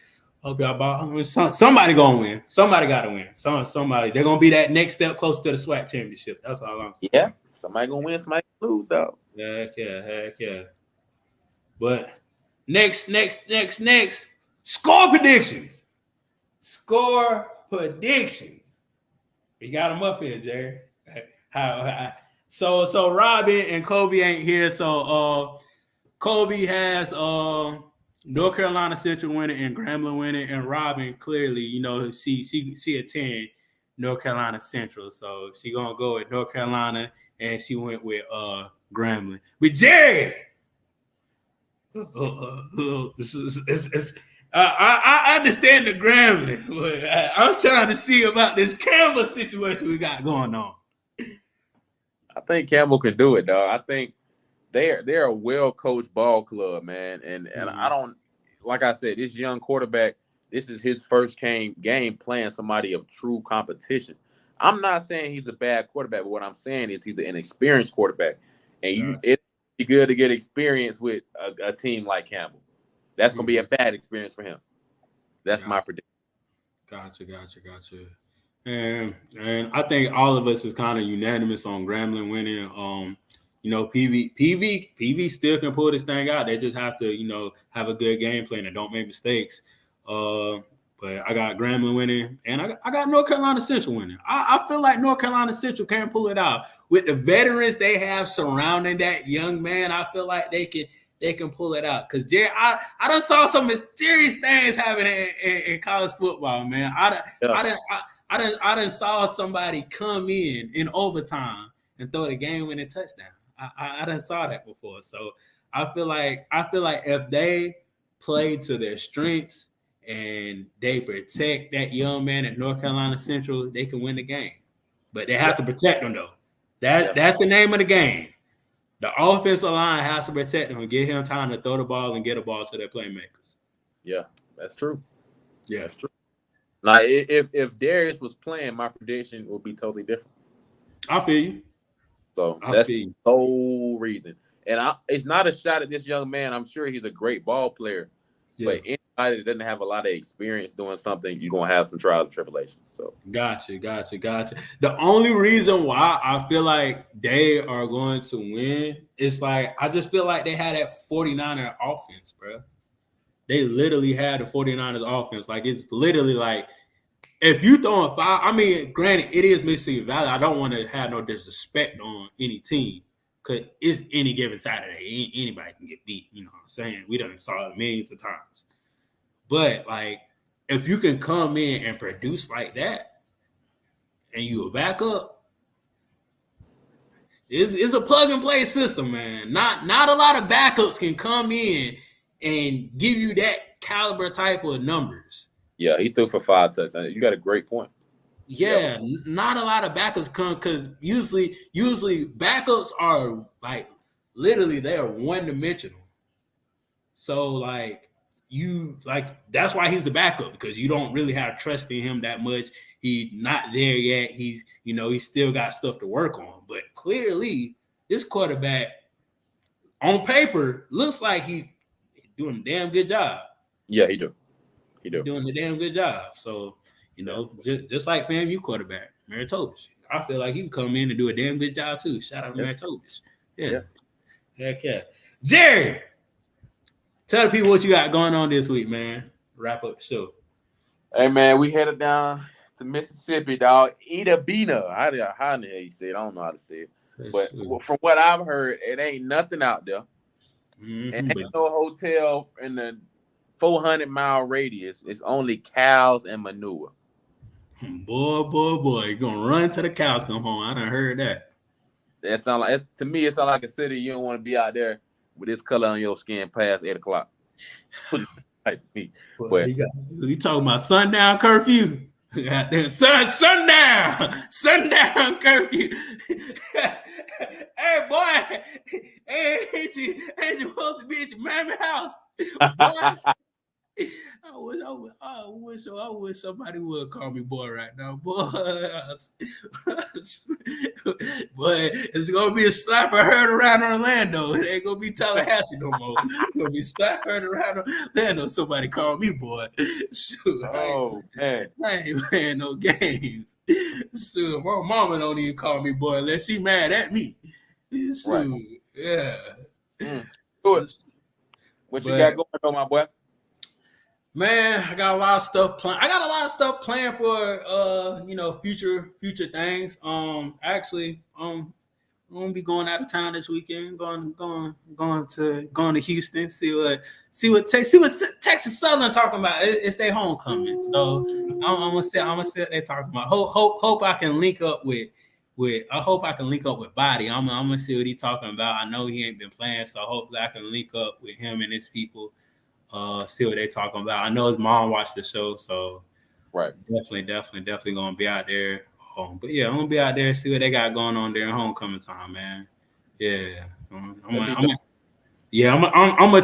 S1: Hope y'all somebody gonna win. Somebody gotta win. Somebody they're gonna be that next step closer to the SWAC championship. That's all I'm saying.
S2: Yeah, somebody gonna win, somebody gonna lose though.
S1: Heck yeah. But next. Score predictions. We got them up here, Jerry. So Robin and Kobe ain't here. So Kobe has North Carolina Central winning and Grambling winning, and Robin clearly, she attend North Carolina Central, so she gonna go with North Carolina, and she went with Grambling. But Jerry, I understand the Grambling, but I'm trying to see about this Campbell situation we got going on.
S2: I think Campbell can do it, dog. I think they're a well-coached ball club, man, and I don't like I said, this young quarterback, this is his first game playing somebody of true competition. I'm not saying he's a bad quarterback, but what I'm saying is he's an inexperienced quarterback, and it'd be good to get experience with a team like Campbell. That's gonna be a bad experience for him. That's my prediction.
S1: Gotcha. And I think all of us is kind of unanimous on Grambling winning. PV still can pull this thing out. They just have to, have a good game plan and don't make mistakes. But I got Grambling winning, and I got North Carolina Central winning. I feel like North Carolina Central can pull it out with the veterans they have surrounding that young man. I feel like they can pull it out. Because Jerry, I done saw some mysterious things happening in college football, man. I done saw somebody come in overtime and throw the game-winning touchdown. I done saw that before. So I feel like if they play to their strengths and they protect that young man at North Carolina Central, they can win the game. But they have to protect them, though. That's the name of the game. The offensive line has to protect him and give him time to throw the ball and get a ball to their playmakers.
S2: Yeah, that's true.
S1: Yeah,
S2: that's true. Now, if Darius was playing, my prediction would be totally different.
S1: I feel you.
S2: So that's the whole reason. And it's not a shot at this young man. I'm sure he's a great ball player. Yeah. But anybody that doesn't have a lot of experience doing something, you're going to have some trials and tribulations. So
S1: Gotcha. The only reason why I feel like they are going to win is like I just feel like they had that 49er offense, bro. They literally had the 49ers offense. Like it's literally like if you throwing five, I mean, granted, it is Mississippi Valley. I don't want to have no disrespect on any team because it's any given Saturday. Anybody can get beat. You know what I'm saying? We done saw it millions of times. But like, if you can come in and produce like that, and you a backup, it's a plug and play system, man. Not a lot of backups can come in and give you that caliber type of numbers.
S2: Yeah, he threw for 5 touchdowns. You got a great point.
S1: Yeah, not a lot of backups come because usually backups are like literally they are one-dimensional. So like that's why he's the backup because you don't really have trust in him that much. He's not there yet. He's he still got stuff to work on. But clearly, this quarterback on paper looks like he's doing a damn good job.
S2: Yeah, he do.
S1: Doing a damn good job. So, just like FAMU quarterback, Maritovich. I feel like he can come in and do a damn good job too. Shout out to Maritovich. Yeah. Heck yeah. Jerry, tell the people what you got going on this week, man. Wrap up the show.
S2: Hey, man, we headed down to Mississippi, dog. Ida Bina. How the hell you say it? I don't know how to say it. But from what I've heard, it ain't nothing out there. Mm-hmm. And ain't no hotel in the 400-mile radius. It's only cows and manure.
S1: Boy, you're gonna run till the cows come home. I done heard that.
S2: That sound like to me. It sounds like a city you don't want to be out there with this color on your skin past 8 o'clock. Like me. But
S1: you talking about sundown curfew? Sundown curfew. Hey boy, ain't you supposed to be at your mama house? Boy. I wish somebody would call me boy right now, boy. Boy, it's gonna be a slapper heard around Orlando. It ain't gonna be Tallahassee no more. It's gonna be slap heard around Orlando. Somebody call me boy. Shoot, man, I ain't playing no games. Shoot, my mama don't even call me boy unless she mad at me. Shoot, right. Yeah.
S2: Good. What you got going on, my boy?
S1: Man, I got a lot of stuff planned. I got a lot of stuff planned for future things. Actually, I'm gonna be going out of town this weekend. Going to Houston. See what Texas Southern talking about. It's their homecoming. So I'm gonna see what they talking about. Hope I can link up with Body. I'm gonna see what he talking about. I know he ain't been playing, so hopefully I can link up with him and his people. See what they talking about. I know his mom watched the show, so
S2: right.
S1: Definitely gonna be out there. But yeah, I'm gonna be out there see what they got going on there in homecoming time, man. Yeah, I'm gonna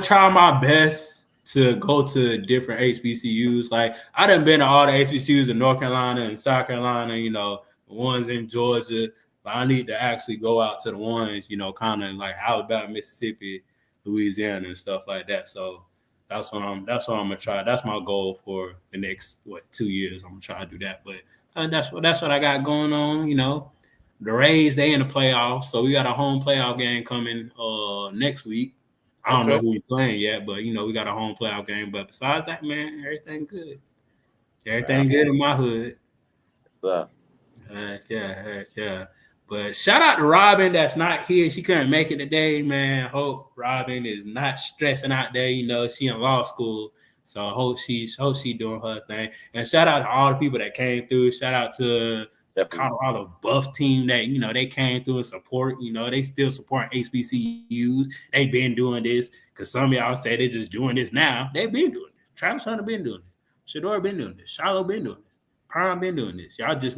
S1: try my best to go to different HBCUs. Like I done been to all the HBCUs in North Carolina and South Carolina, you know, the ones in Georgia. But I need to actually go out to the ones, you know, kind of like Alabama, Mississippi, Louisiana, and stuff like that. So that's what I'm gonna try. That's my goal for the next 2 years. I'm gonna try to do that. But that's what I got going on. You know, the Rays they in the playoffs, so we got a home playoff game coming next week. I don't know
S2: Okay.
S1: who we playing yet, but you know we got a home playoff game. But besides that, man, everything good.
S2: Man,
S1: Everything good in my hood.
S2: uh,
S1: Heck yeah. But shout out to Robin that's not here. She couldn't make it today, man. Hope Robin is not stressing out there. You know, she in law school. So I hope she doing her thing. And shout out to all the people that came through. Shout out to
S2: definitely.
S1: Colorado Buff team that, you know, they came through and support. You know, they still support HBCUs. They've been doing this because some of y'all say they're just doing this now. They've been doing this. Travis Hunter been doing this. Shador been doing this. Shiloh been doing this. Prime been doing this. Y'all just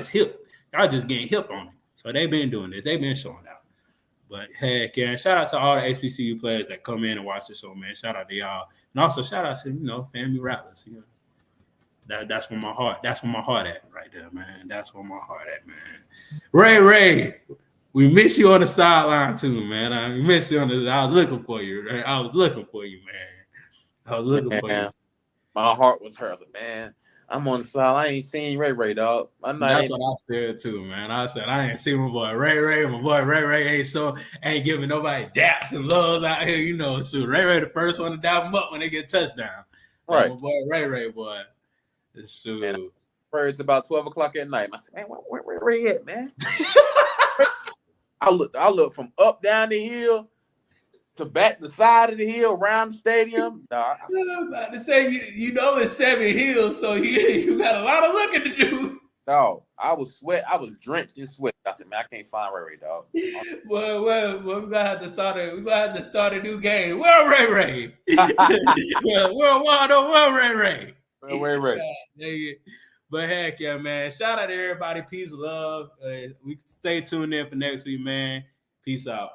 S1: hip. Y'all just getting hip on it. So they've been doing this. They've been showing out. But heck yeah, shout out to all the HBCU players that come in and watch the show, man. Shout out to y'all. And also shout out to, you know, family rappers. You know, that's where my heart at right there, man. That's where my heart at, man. Ray, we miss you on the sideline too, man. I miss you I was looking for you, right? I was looking for you, man. I was looking for you.
S2: My heart was hurt. I was like, man, I'm on the side. I ain't seen Ray, dog.
S1: That's what I said too, man. I said I ain't seen my boy Ray. My boy Ray ain't giving nobody daps and loves out here. You know, shoot, Ray the first one to dap him up when they get touchdown.
S2: Right,
S1: my boy Ray, boy. Shoot.
S2: Man, it's about 12 o'clock at night. I said, man, where Ray at, man? I look from up down the hill to back the side of the hill, around the stadium.
S1: I'm about to say, you know it's 7 hills, so you got a lot of looking to do.
S2: Dog, I was drenched in sweat. I said, man, I can't find Ray, dog.
S1: Well, we're gonna have to start a new game. Where Ray? Where Ray?
S2: Ray.
S1: But heck yeah, man. Shout out to everybody. Peace, love. We stay tuned in for next week, man. Peace out.